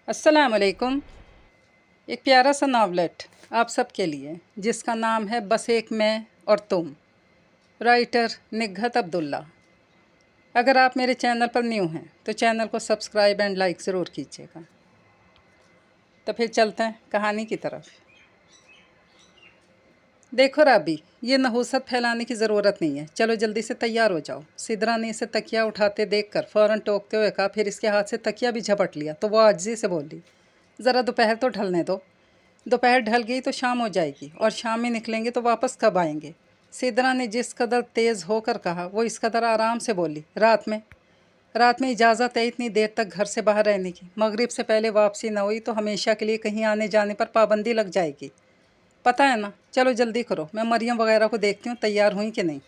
अस्सलाम वालेकुम। एक प्यारा सा नावलेट आप सब के लिए जिसका नाम है बस एक मैं और तुम, राइटर निगहत अब्दुल्ला। अगर आप मेरे चैनल पर न्यू हैं तो चैनल को सब्सक्राइब एंड लाइक ज़रूर कीजिएगा। तो फिर चलते हैं कहानी की तरफ। देखो राबी, ये नहूसत फैलाने की ज़रूरत नहीं है, चलो जल्दी से तैयार हो जाओ। सिदरा ने इसे तकिया उठाते देखकर फ़ौरन टोकते हुए कहा, फिर इसके हाथ से तकिया भी झपट लिया तो वो आजिज़ी से बोली, ज़रा दोपहर तो ढलने दो। दोपहर ढल गई तो शाम हो जाएगी और शाम में निकलेंगे तो वापस कब आएंगे? सिदरा ने जिस कदर तेज़ होकर कहा वो इस कदर आराम से बोली, रात में इजाज़त है इतनी देर तक घर से बाहर रहने की। मगरिब से पहले वापसी न हुई तो हमेशा के लिए कहीं आने जाने पर पाबंदी लग जाएगी, पता है ना। चलो जल्दी करो, मैं मरियम वगैरह को देखती हूँ तैयार हुई कि नहीं।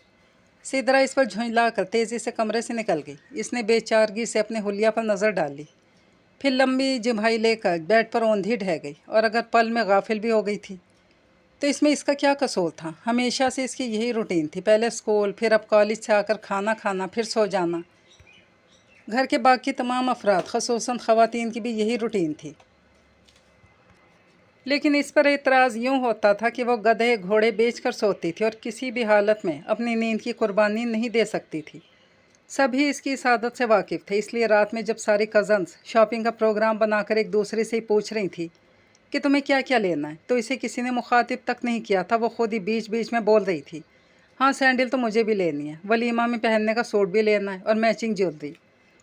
सिदरा इस पर झुंझला कर तेज़ी से कमरे से निकल गई। इसने बेचारगी से अपने हुलिया पर नज़र डाली, फिर लंबी जिम्हाई लेकर बेड पर औंधी ढह गई। और अगर पल में गाफिल भी हो गई थी तो इसमें इसका क्या कसूर था? हमेशा से इसकी यही रूटीन थी, पहले स्कूल, फिर अब कॉलेज से आकर खाना खाना, फिर सो जाना। घर के बाकी तमाम अफराद ख़ुसूसन ख़वातीन की भी यही रूटीन थी। लेकिन इस पर एतराज़ यूँ होता था कि वो गधे घोड़े बेचकर सोती थी और किसी भी हालत में अपनी नींद की कुर्बानी नहीं दे सकती थी। सभी इसकी इस आदत से वाकिफ़ थे, इसलिए रात में जब सारी कज़न्स शॉपिंग का प्रोग्राम बनाकर एक दूसरे से ही पूछ रही थी कि तुम्हें क्या क्या लेना है, तो इसे किसी ने मुखातिब तक नहीं किया था। वो खुद ही बीच बीच में बोल रही थी, हाँ सैंडल तो मुझे भी लेनी है, वलीमा में पहनने का सूट भी लेना है और मैचिंग ज्वेलरी।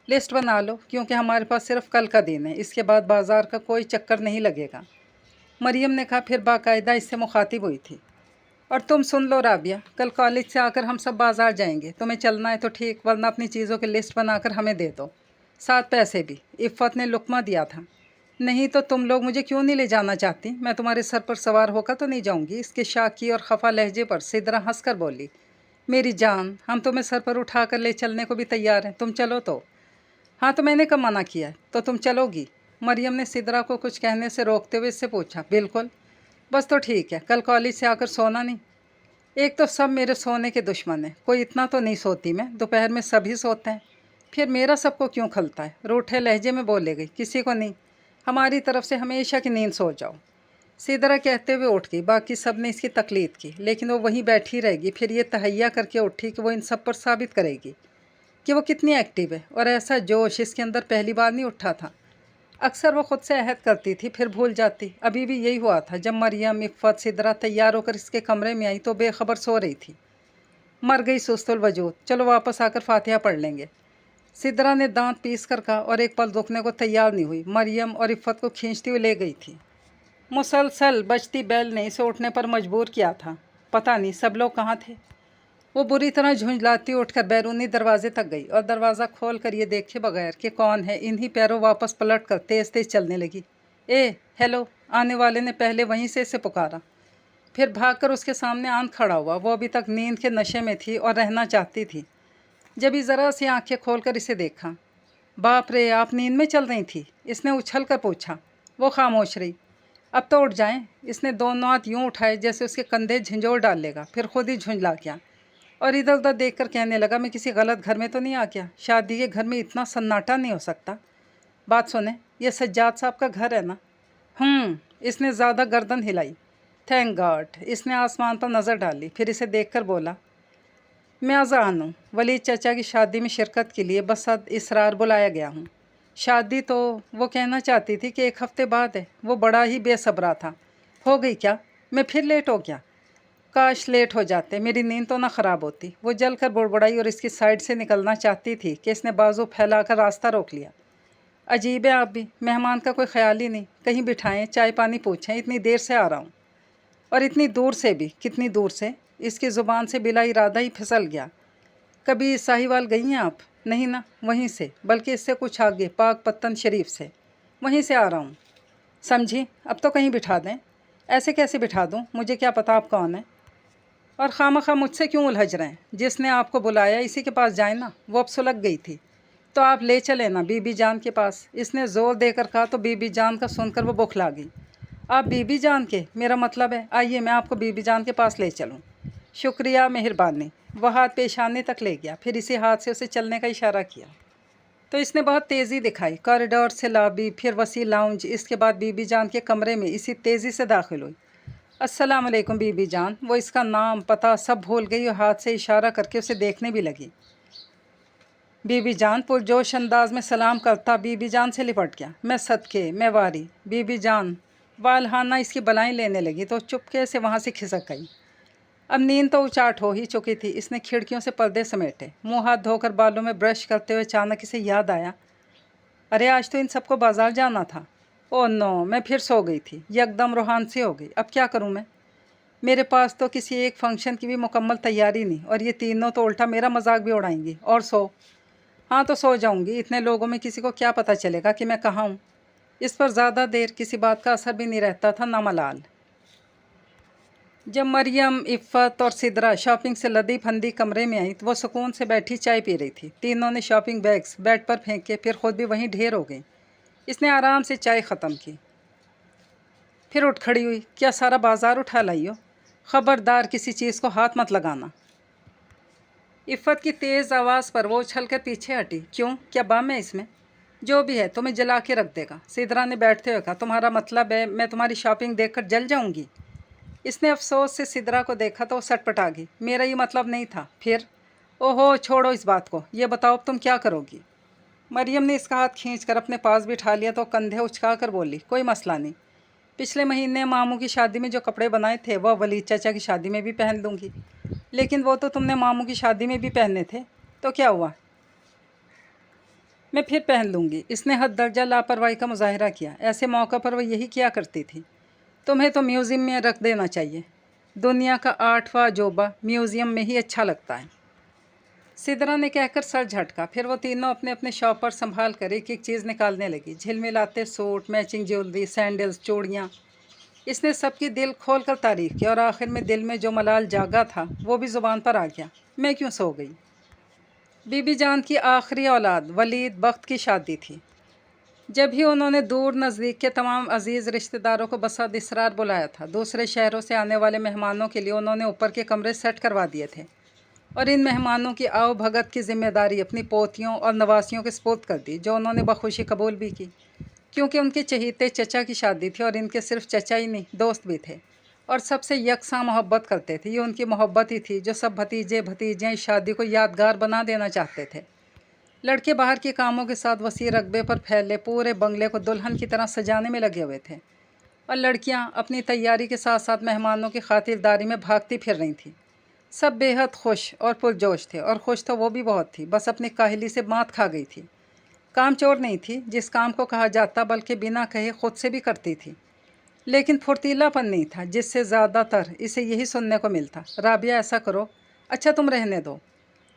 लिस्ट बना लो क्योंकि हमारे पास सिर्फ कल का दिन है, इसके बाद बाज़ार का कोई चक्कर नहीं लगेगा। मरियम ने कहा, फिर बाकायदा इससे मुखातिब हुई थी। और तुम सुन लो राबिया, कल कॉलेज से आकर हम सब बाज़ार जाएंगे, तुम्हें चलना है तो ठीक, वरना अपनी चीज़ों की लिस्ट बनाकर हमें दे दो, साथ पैसे भी। इफ़्फ़त ने लुकमा दिया था। नहीं तो तुम लोग मुझे क्यों नहीं ले जाना चाहती? मैं तुम्हारे सर पर सवार होकर तो नहीं जाऊंगी। इसके शाकी और खफा लहजे पर सिदरा हंस कर बोली, मेरी जान, हम तुम्हें सर पर उठा कर ले चलने को भी तैयार हैं, तुम चलो तो। हाँ तो मैंने कब मना किया है, तो तुम चलोगी? मरियम ने सिदरा को कुछ कहने से रोकते हुए इससे पूछा। बिल्कुल, बस तो ठीक है, कल कॉलेज से आकर सोना नहीं। एक तो सब मेरे सोने के दुश्मन हैं, कोई इतना तो नहीं सोती मैं, दोपहर में सभी सोते हैं, फिर मेरा सबको क्यों खलता है? रूठे लहजे में बोले गई, किसी को नहीं, हमारी तरफ से हमेशा की नींद सो जाओ। सिदरा कहते हुए उठ गई। बाकी सब ने इसकी तकलीद की, लेकिन वो वहीं बैठी रहेगी। फिर ये तहैया करके उठी कि वो इन सब पर साबित करेगी कि वो कितनी एक्टिव है, और ऐसा जोश इसके अंदर पहली बार नहीं उठा था। अक्सर वो ख़ुद से अहद करती थी फिर भूल जाती। अभी भी यही हुआ था जब मरियम, इफ़्फ़त, सिदरा तैयार होकर इसके कमरे में आई तो बेखबर सो रही थी। मर गई सुस्तुल वजूद, चलो वापस आकर फातिहा पढ़ लेंगे। सिदरा ने दांत पीस कर कहा और एक पल रुकने को तैयार नहीं हुई। मरियम और इफ़्फ़त को खींचती हुई ले गई थी। मुसलसल बजती बैल ने इसे उठने पर मजबूर किया था। पता नहीं सब लोग कहाँ थे। वो बुरी तरह झुंझलाती उठकर बैरूनी दरवाजे तक गई और दरवाज़ा खोल कर ये देखे बगैर कि कौन है, इन्हीं पैरों वापस पलट कर तेज़ तेज़ चलने लगी। हेलो, आने वाले ने पहले वहीं से इसे पुकारा, फिर भागकर उसके सामने आन खड़ा हुआ। वो अभी तक नींद के नशे में थी और रहना चाहती थी। जब ही ज़रा सी आंखें खोलकर इसे देखा, बाप रे, आप नींद में चल रही थी? इसने उछल कर पूछा। वो खामोश रही। अब तो उठ जाएं। इसने दोनों हाथ यूँ उठाए जैसे उसके कंधे झंझोड़ डाल लेगा, फिर खुद ही झुंझला गया और इधर उधर देखकर कहने लगा, मैं किसी गलत घर में तो नहीं आ गया? शादी के घर में इतना सन्नाटा नहीं हो सकता। बात सुने, ये सज्जाद साहब का घर है ना? इसने ज़्यादा गर्दन हिलाई। Thank God. इसने आसमान पर नज़र डाली, फिर इसे देखकर बोला, मैं आज़ान हूँ, वली चाचा की शादी में शिरकत के लिए बस इसरार बुलाया गया हूँ। शादी तो वो कहना चाहती थी कि 1 हफ़्ते बाद है। वो बड़ा ही बेसब्रा था। हो गई क्या? मैं फिर लेट हो गया? काश लेट हो जाते, मेरी नींद तो ना ख़राब होती। वो जल कर बुड़बुड़ाई और इसकी साइड से निकलना चाहती थी कि इसने बाजू फैलाकर रास्ता रोक लिया। अजीब है आप भी, मेहमान का कोई ख्याल ही नहीं। कहीं बिठाएं, चाय पानी पूछें, इतनी देर से आ रहा हूँ। और इतनी दूर से भी? कितनी दूर से? इसकी ज़ुबान से बिला इरादा ही फिसल गया। कभी साहिवाल गई हैं आप? नहीं ना, वहीं से, बल्कि इससे कुछ आगे, पाक पत्तन शरीफ से। वहीं से आ रहा हूँ, समझी? अब तो कहीं बिठा दें। ऐसे कैसे बिठा दूँ? मुझे क्या पता आप कौन हैं, और खामखा मुझसे क्यों उलझ रहे हैं? जिसने आपको बुलाया इसी के पास जाए ना। वो अब सुलग गई थी तो आप ले चले ना बीबी जान के पास। इसने ज़ोर देकर कहा तो बीबी जान का सुनकर वो बौखला गई। आप बीबी जान के? मेरा मतलब है, आइए मैं आपको बीबी जान के पास ले चलूँ। शुक्रिया, मेहरबानी। वह हाथ पेशानी तक ले गया, फिर इसी हाथ से उसे चलने का इशारा किया। تو اس نے بہت تیزی دکھائی، کاریڈور سے لابی، پھر وسیع لاؤنج، اس کے بعد بی بی جان کے کمرے میں اسی تیزی سے داخل ہوئی۔ السلام علیکم بی بی جان۔ وہ اس کا نام پتہ سب بھول گئی اور ہاتھ سے اشارہ کر کے اسے دیکھنے بھی لگی۔ بی بی جان پرجوش انداز میں سلام کرتا بی بی جان سے لپٹ گیا۔ میں صدقے، میں واری۔ بی بی جان والہانہ اس کی بلائیں لینے لگی تو چپکے سے وہاں سے کھسک گئی۔ اب نیند تو اچاٹ ہو ہی چکی تھی۔ اس نے کھڑکیوں سے پردے سمیٹے، منہ ہاتھ دھو کر بالوں میں برش کرتے ہوئے اچانک اسے یاد آیا، ارے آج تو ان سب کو بازار جانا تھا۔ او نو، میں پھر سو گئی تھی۔ یکدم روحان سی ہو گئی۔ اب کیا کروں میں؟ میرے پاس تو کسی ایک فنکشن کی بھی مکمل تیاری نہیں، اور یہ تینوں تو الٹا میرا مذاق بھی اڑائیں گی۔ اور سو، ہاں تو سو جاؤں گی۔ اتنے لوگوں میں کسی کو کیا پتہ چلے گا کہ میں کہاں ہوں؟ اس پر زیادہ دیر کسی بات کا اثر بھی نہیں رہتا تھا نہ ملال۔ جب مریم، عفت اور سدرا شاپنگ سے لدی پھندی کمرے میں آئیں تو وہ سکون سے بیٹھی چائے پی رہی تھی۔ تینوں نے شاپنگ بیگز بیڈ پر پھینکے، پھر خود بھی وہیں ڈھیر ہو گئیں۔ اس نے آرام سے چائے ختم کی، پھر اٹھ کھڑی ہوئی۔ کیا سارا بازار اٹھا لائی ہو؟ خبردار کسی چیز کو ہاتھ مت لگانا۔ عفت کی تیز آواز پر وہ اچھل کر پیچھے ہٹی۔ کیوں؟ کیا بام ہے اس میں؟ جو بھی ہے تمہیں جلا کے رکھ دے گا۔ سدرا نے بیٹھتے ہوئے کہا۔ تمہارا مطلب ہے میں تمہاری شاپنگ دیکھ کر جل جاؤں گی؟ اس نے افسوس سے سدرا کو دیکھا تو وہ سٹ پٹا گئی۔ میرا یہ مطلب نہیں تھا۔ پھر؟ اوہو، چھوڑو اس بات کو، یہ بتاؤ اب تم کیا کرو گی؟ مریم نے اس کا ہاتھ کھینچ کر اپنے پاس بٹھا لیا تو کندھے اچکا کر بولی، کوئی مسئلہ نہیں۔ پچھلے مہینے ماموں کی شادی میں جو کپڑے بنائے تھے وہ ولید چچا کی شادی میں بھی پہن لوں گی۔ لیکن وہ تو تم نے ماموں کی شادی میں بھی پہنے تھے، تو کیا ہوا؟ میں پھر پہن لوں گی۔ اس نے حد درجہ لاپرواہی کا مظاہرہ کیا۔ ایسے موقع پر وہ یہی کیا کرتی تھی۔ تمہیں تو میوزیم میں رکھ دینا چاہیے۔ دنیا کا 8واں عجوبہ میوزیم میں ہی اچھا لگتا ہے۔ سدرا نے کہہ کر سر جھٹکا۔ پھر وہ تینوں اپنے اپنے شاپر سنبھال کر ایک ایک چیز نکالنے لگی، جھلملاتے سوٹ، میچنگ جیولری، سینڈلز، چوڑیاں۔ اس نے سب کی دل کھول کر تعریف کی، اور آخر میں دل میں جو ملال جاگا تھا وہ بھی زبان پر آ گیا۔ میں کیوں سو گئی؟ بی بی جان کی آخری اولاد ولید بخت کی شادی تھی۔ جب ہی انہوں نے دور نزدیک کے تمام عزیز رشتہ داروں کو بصد اصرار بلایا تھا۔ دوسرے شہروں سے آنے والے مہمانوں کے لیے انہوں نے اوپر کے کمرے سیٹ کروا دیے تھے، اور ان مہمانوں کی آؤ بھگت کی ذمہ داری اپنی پوتیوں اور نواسیوں کے سپرد کر دی، جو انہوں نے بخوشی قبول بھی کی، کیونکہ ان کے چہیتے چچا کی شادی تھی، اور ان کے صرف چچا ہی نہیں، دوست بھی تھے، اور سب سے یکساں محبت کرتے تھے۔ یہ ان کی محبت ہی تھی جو سب بھتیجے بھتیجیں اس شادی کو یادگار بنا دینا چاہتے تھے۔ لڑکے باہر کے کاموں کے ساتھ وسیع رقبے پر پھیلے پورے بنگلے کو دلہن کی طرح سجانے میں لگے ہوئے تھے، اور لڑکیاں اپنی تیاری کے ساتھ ساتھ مہمانوں کی خاطرداری میں بھاگتی پھر رہی تھیں۔ سب بے حد خوش اور پرجوش تھے، اور خوش تو وہ بھی بہت تھی، بس اپنی کاہلی سے مات کھا گئی تھی۔ کام چور نہیں تھی جس کام کو کہا جاتا، بلکہ بنا کہے خود سے بھی کرتی تھی۔ لیکن پھرتیلا پن نہیں تھا جس سے زیادہ تر اسے یہی سننے کو ملتا، رابعہ ایسا کرو، اچھا تم رہنے دو۔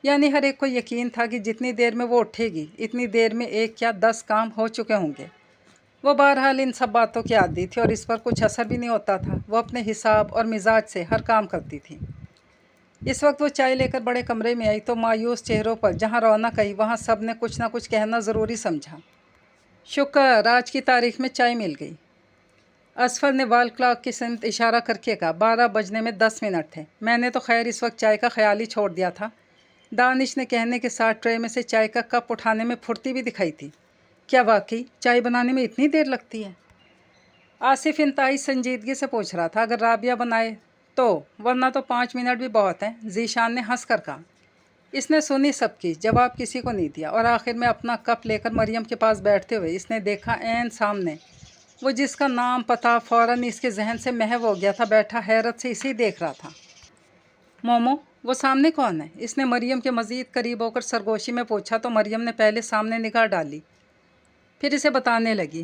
یعنی ہر ایک کو یقین تھا کہ جتنی دیر میں وہ اٹھے گی اتنی دیر میں 1 یا 10 کام ہو چکے ہوں گے۔ وہ بہرحال ان سب باتوں کی عادی تھی، اور اس پر کچھ اثر بھی نہیں ہوتا تھا۔ وہ اپنے حساب اور مزاج سے ہر کام کرتی تھی۔ اس وقت وہ چائے لے کر بڑے کمرے میں آئی تو مایوس چہروں پر جہاں رونق آئی وہاں سب نے کچھ نہ کچھ کہنا ضروری سمجھا۔ شکر، آج کی تاریخ میں چائے مل گئی۔ اسفر نے وال کلاک کی سمت اشارہ کر کے کہا، 12 بجنے میں 10 منٹ تھے۔ میں نے تو خیر اس وقت چائے کا خیال ہی چھوڑ دیا تھا۔ دانش نے کہنے کے ساتھ ٹرے میں سے چائے کا کپ اٹھانے میں پھرتی بھی دکھائی تھی۔ کیا واقعی چائے بنانے میں اتنی دیر لگتی ہے؟ آصف انتہائی سنجیدگی سے پوچھ رہا تھا۔ اگر رابعہ بنائے تو، ورنہ تو 5 منٹ بھی بہت ہیں، ذیشان نے ہنس کر کہا۔ اس نے سنی سب کی، جواب کسی کو نہیں دیا، اور آخر میں اپنا کپ لے کر مریم کے پاس بیٹھتے ہوئے اس نے دیکھا عین سامنے وہ جس کا نام پتہ فوراً اس کے ذہن سے محو ہو گیا تھا بیٹھا حیرت سے اسے دیکھ رہا تھا۔ مومو، وہ سامنے کون ہے؟ اس نے مریم کے مزید قریب ہو کر سرگوشی میں پوچھا تو مریم نے پہلے سامنے نگاہ ڈالی، پھر اسے بتانے لگی۔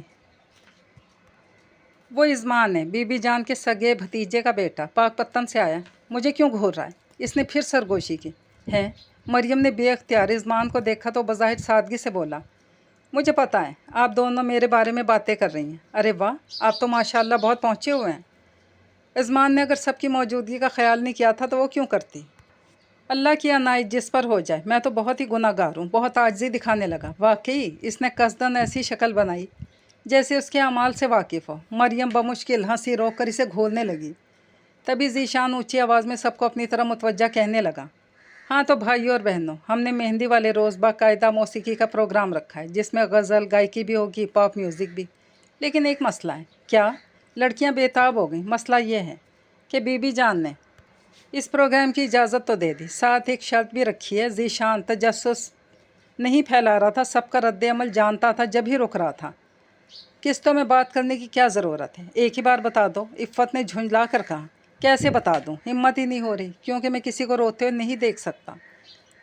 وہ عثمان ہے، بی بی جان کے سگے بھتیجے کا بیٹا، پاک پتن سے آیا۔ مجھے کیوں گھور رہا ہے؟ اس نے پھر سرگوشی کی۔ ہے؟ مریم نے بے اختیار عثمان کو دیکھا تو بظاہر سادگی سے بولا، مجھے پتہ ہے آپ دونوں میرے بارے میں باتیں کر رہی ہیں۔ ارے واہ، آپ تو ماشاءاللہ بہت پہنچے ہوئے ہیں۔ عثمان نے اگر سب کی موجودگی کا خیال نہیں کیا تھا تو وہ کیوں کرتی؟ اللہ کی عنایت جس پر ہو جائے، میں تو بہت ہی گناہ گار ہوں۔ بہت عاجزی دکھانے لگا۔ واقعی؟ اس نے قصداً ایسی شکل بنائی جیسے اس کے اعمال سے واقف ہو۔ مریم بمشکل ہنسی روک کر اسے گھورنے لگی۔ تبھی ذیشان اونچی آواز میں سب کو اپنی طرف متوجہ کہنے لگا، हाँ तो भाइयों और बहनों, हमने मेहंदी वाले रोज़ बाकायदा मौसीकी का प्रोग्राम रखा है जिसमें गज़ल गायकी भी होगी, पॉप म्यूज़िक भी। लेकिन एक मसला है। क्या? लड़कियां बेताब हो गई। मसला ये है कि बीबी जान ने इस प्रोग्राम की इजाज़त तो दे दी, साथ एक शर्त भी रखी है। ज़ीशान तजस्सुस नहीं फैला रहा था, सबका रद्द अमल जानता था, जब ही रुक रहा था। किस्तों में बात करने की क्या ज़रूरत है, एक ही बार बता दो। इफ़्फ़त ने झुंझला कर कहा। कैसे बता दूं? हिम्मत ही नहीं हो रही, क्योंकि मैं किसी को रोते हुए नहीं देख सकता।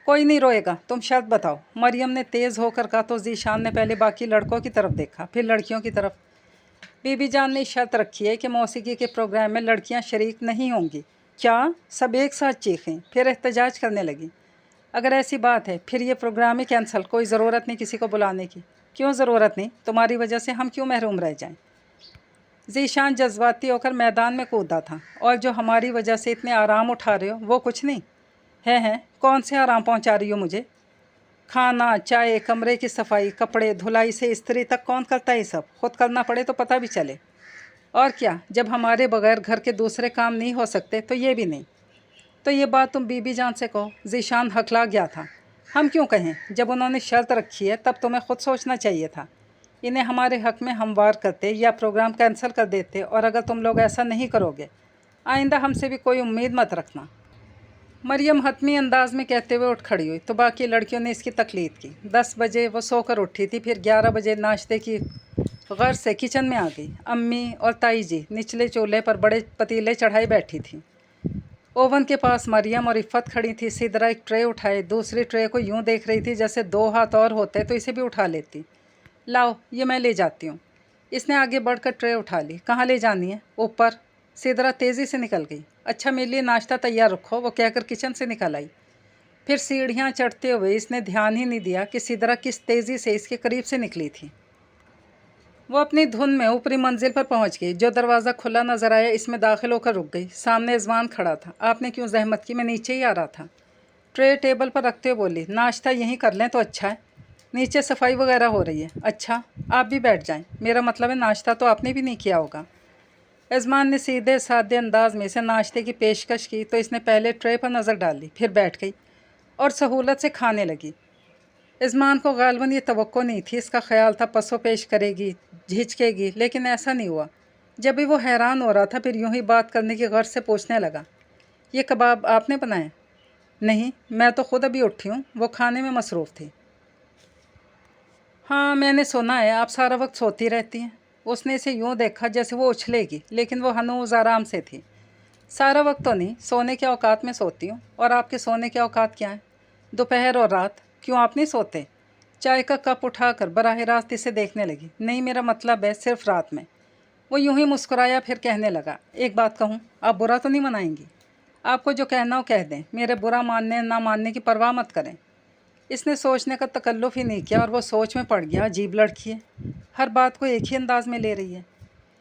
कोई नहीं रोएगा, तुम शर्त बताओ। मरियम ने तेज़ होकर कहा तो ज़ीशान ने पहले बाकी लड़कों की तरफ देखा, फिर लड़कियों की तरफ। बीबी जान ने शर्त रखी है कि मौसीकी के प्रोग्राम में लड़कियां शरीक नहीं होंगी। क्या? सब एक साथ चीखें, फिर एहतजाज करने लगी। अगर ऐसी बात है फिर ये प्रोग्राम ही कैंसिल, कोई ज़रूरत नहीं किसी को बुलाने की। क्यों ज़रूरत नहीं? तुम्हारी वजह से हम क्यों महरूम रह जाएं? ज़ीशान जज्बाती होकर मैदान में कूदा था। और जो हमारी वजह से इतने आराम उठा रहे हो वो कुछ नहीं है? कौन से आराम पहुंचा रही हो मुझे? खाना, चाय, कमरे की सफाई, कपड़े, धुलाई से इस्त्री तक कौन करता है ये सब? खुद करना पड़े तो पता भी चले। और क्या, जब हमारे बगैर घर के दूसरे काम नहीं हो सकते तो ये भी नहीं। तो ये बात तुम बीबी जान से कहो। ज़ीशान हकला गया था। हम क्यों कहें? जब उन्होंने शर्त रखी है तब तुम्हें खुद सोचना चाहिए था। इन्हें हमारे हक़ में हमवार करते या प्रोग्राम कैंसिल कर देते। और अगर तुम लोग ऐसा नहीं करोगे, आइंदा हमसे भी कोई उम्मीद मत रखना। मरियम हतमी अंदाज में कहते हुए उठ खड़ी हुई तो बाकी लड़कियों ने इसकी तकलीद की। 10 बजे वो सोकर उठी थी, फिर 11 बजे नाश्ते की गर्ज से किचन में आ गई। अम्मी और ताई जी निचले चूल्हे पर बड़े पतीले चढ़ाई बैठी थी। ओवन के पास मरियम और इफ़्फ़त खड़ी थी। सिदरा एक ट्रे उठाए, दूसरी ट्रे को यूं देख रही थी जैसे 2 हाथ और होते तो इसे भी उठा लेती। लाओ, ये मैं ले जाती हूँ। इसने आगे बढ़कर ट्रे उठा ली। कहाँ ले जानी है? ऊपर। सिदरा तेज़ी से निकल गई। अच्छा, मेरे लिए नाश्ता तैयार रखो, वो कहकर किचन से निकल आई। फिर सीढ़ियाँ चढ़ते हुए इसने ध्यान ही नहीं दिया कि सिदरा किस तेज़ी से इसके करीब से निकली थी। वो अपनी धुन में ऊपरी मंजिल पर पहुंच गई। जो दरवाज़ा खुला नजर आया इसमें दाखिल होकर रुक गई। सामने इज़वान खड़ा था। आपने क्यों जहमत की? मैं नीचे ही आ रहा था। ट्रे टेबल पर रखते हुए बोली, नाश्ता यहीं कर लें तो अच्छा है, नीचे सफाई वगैरह हो रही है। अच्छा, आप भी बैठ जाएं। मेरा मतलब है नाश्ता तो आपने भी नहीं किया होगा। इज़मान ने सीधे साधे अंदाज में इसे नाश्ते की पेशकश की तो इसने पहले ट्रे पर नज़र डाली, फिर बैठ गई और सहूलत से खाने लगी। इज़मान को गालबन ये तवक्को नहीं थी। इसका ख्याल था पसो पेश करेगी, झिझकेगी, लेकिन ऐसा नहीं हुआ। जब भी वो हैरान हो रहा था फिर यूं ही बात करने की गर्ज से पूछने लगा, ये कबाब आपने बनाए? नहीं, मैं तो ख़ुद अभी उठी हूँ। वो खाने में मसरूफ़ थी। हाँ, मैंने सुना है आप सारा वक्त सोती रहती हैं। उसने इसे यूँ देखा जैसे वो उछलेगी, लेकिन वो हनूज़ आराम से थी। सारा वक्त तो नहीं, सोने के औकात में सोती हूँ। और आपके सोने के औकात क्या हैं? दोपहर और रात। क्यों आप नहीं सोते? चाय का कप उठाकर बराह रास्त इसे देखने लगी। नहीं, मेरा मतलब है सिर्फ रात में। वो यूं ही मुस्कुराया, फिर कहने लगा, एक बात कहूँ, आप बुरा तो नहीं मनाएंगी? आपको जो कहना हो कह दें, मेरे बुरा मानने ना मानने की परवाह मत करें। इसने सोचने का तकल्लुफ़ ही नहीं किया और वो सोच में पड़ गया। अजीब लड़की है, हर बात को एक ही अंदाज में ले रही है।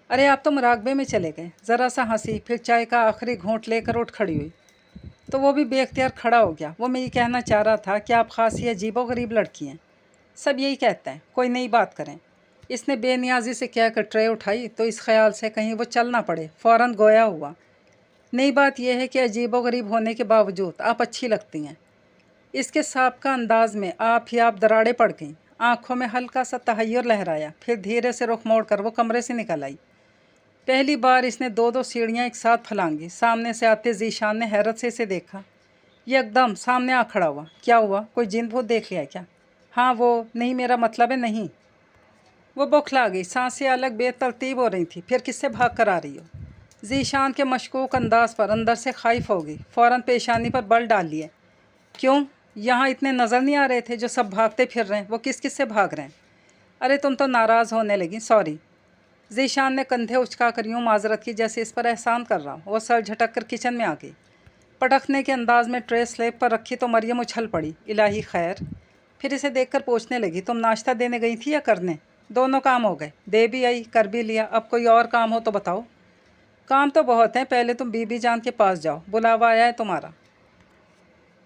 अरे आप तो मुराकबे में चले गए। ज़रा सा हंसी, फिर चाय का आखिरी घूंट लेकर उठ खड़ी हुई तो वो भी बेख्तियार खड़ा हो गया। वो मैं ये कहना चाह रहा था कि आप खासी अजीबो गरीब लड़की हैं। सब यही कहते हैं, कोई नई बात करें। इसने बेनियाजी से कहकर ट्रे उठाई तो इस ख्याल से कहीं वो चल ना पड़े फ़ौरन गोया हुआ, नई बात यह है कि अजीबो गरीब होने के बावजूद आप अच्छी लगती हैं। इसके साबका अंदाज में आप ही आप दराड़ें पड़ गईं। आंखों में हल्का सा तहय्युर लहराया, फिर धीरे से रुख मोड़ कर वो कमरे से निकल आई। पहली बार इसने 2-2 सीढ़ियाँ एक साथ फलांगी। सामने से आते ज़ीशान ने हैरत से इसे देखा। ये एकदम सामने आ खड़ा हुआ। क्या हुआ, कोई जिन भूत देख लिया क्या? हाँ, वो नहीं, मेरा मतलब है नहीं। वो बौखला गई। सांसें अलग बेतरतीब हो रही थी। फिर किससे भाग कर आ रही हो? ज़ीशान के मशकूक अंदाज पर अंदर से खाइफ हो गई। फ़ौरन पेशानी पर बल डाल लिए। क्यों, यहाँ इतने नज़र नहीं आ रहे थे जो सब भागते फिर रहे हैं? वो किस किस से भाग रहे हैं? अरे तुम तो नाराज़ होने लगी, सॉरी। ज़ीशान ने कंधे उचका कर यूँ माजरत की जैसे इस पर एहसान कर रहा। वो सर झटक कर किचन में आ गई। पटखने के अंदाज में ट्रे स्लेब पर रखी तो मरियम उछल पड़ी। इलाही खैर। फिर इसे देखकर पूछने लगी, तुम नाश्ता देने गई थी या करने? दोनों काम हो गए, दे भी आई, कर भी लिया। अब कोई और काम हो तो बताओ। काम तो बहुत हैं, पहले तुम बीबी जान के पास जाओ, बुलावा आया है तुम्हारा।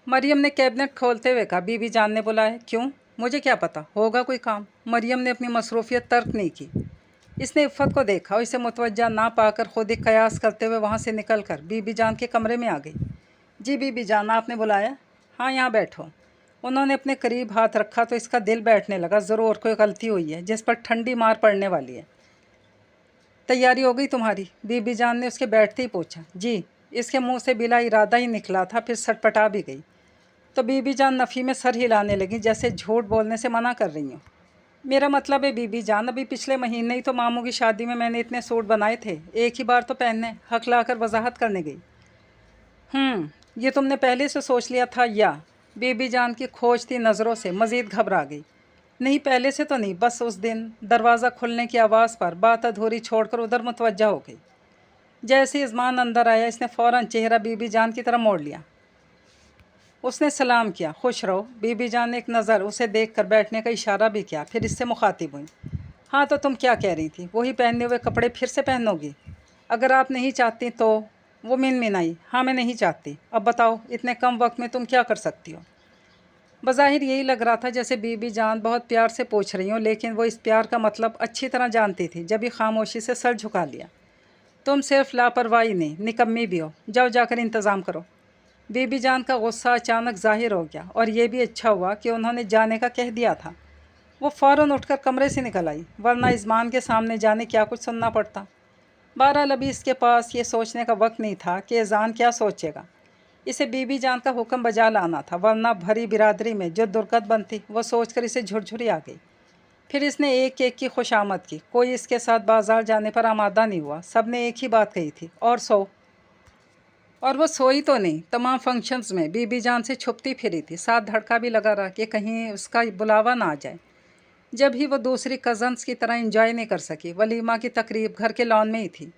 मरियम ने कैबिनेट खोलते हुए कहा, बीबी जान ने बुलाया? क्यों, मुझे क्या पता, होगा कोई काम। मरियम ने अपनी मसरूफियत तर्क नहीं की। इसने इफ़्फ़त को देखा और इसे मुतवज्जा ना पाकर खुद ही कयास करते हुए वहाँ से निकल कर बीबी जान के कमरे में आ गई। जी बीबी जान, आपने बुलाया? हाँ यहाँ बैठो। उन्होंने अपने करीब हाथ रखा तो इसका दिल बैठने लगा, ज़रूर कोई गलती हुई है जिस पर ठंडी मार पड़ने वाली है। तैयारी हो गई तुम्हारी? बीबी जान ने उसके बैठते ही पूछा। जी। इसके मुंह से बिला इरादा ही निकला था, फिर सटपटा भी गई। तो बीबी जान नफ़ी में सर हिलाने लगी, जैसे झूठ बोलने से मना कर रही हूँ। मेरा मतलब है बीबी जान, अभी पिछले महीने ही तो मामू की शादी में मैंने इतने सूट बनाए थे, एक ही बार तो पहनने, हक लाकर वजाहत करने गई। ये तुमने पहले से सोच लिया था या? बीबी जान की खोजती नज़रों से मज़ीद घबरा गई। नहीं, पहले से तो नहीं, बस उस दिन दरवाज़ा खुलने की आवाज़ पर बात अधूरी छोड़कर उधर मुतवज्जा हो गई। जैसे इज़मान अंदर आया, इसने फ़ौरन चेहरा बीबी जान की तरफ मोड़ लिया। उसने सलाम किया। खुश रहो। बीबी जान ने एक नज़र उसे देखकर बैठने का इशारा भी किया, फिर इससे मुखातिब हुई। हाँ तो तुम क्या कह रही थी? वही पहने हुए कपड़े फिर से पहनोगी? अगर आप नहीं चाहती तो? वो मिनमिनाई। हाँ मैं नहीं चाहती। अब बताओ, इतने कम वक्त में तुम क्या कर सकती हो? बज़ाहिर यही लग रहा था जैसे बीबी जान बहुत प्यार से पूछ रही हो, लेकिन वो इस प्यार का मतलब अच्छी तरह जानती थी, जब भी खामोशी से सर झुका लिया। तुम सिर्फ लापरवाही नहीं, निकम्मी भी हो। जाओ जाकर इंतज़ाम करो। बीबी जान का गुस्सा अचानक ज़ाहिर हो गया, और ये भी अच्छा हुआ कि उन्होंने जाने का कह दिया था। वो फ़ौरन उठकर कमरे से निकल आई, वरना इज़मान के सामने जाने क्या कुछ सुनना पड़ता। बहरहाल अभी इसके पास ये सोचने का वक्त नहीं था कि एजान क्या सोचेगा। इसे बीबी जान का हुक्म बजा लाना था, वरना भरी बिरादरी में जो दुर्गत बनती वो सोचकर इसे झुरझुरी आ गई। फिर इसने एक एक की खुशामद की। कोई इसके साथ बाजार जाने पर आमादा नहीं हुआ। सब ने एक ही बात कही थी, और सो। और वो सोई तो नहीं। तमाम फंक्शंस में बीबी जान से छुपती फिरी थी, साथ धड़का भी लगा रहा कि कहीं उसका बुलावा ना आ जाए। जब ही वो दूसरी कज़न्स की तरह एंजॉय नहीं कर सकी। वलीमा की तकरीब घर के लॉन में ही थी,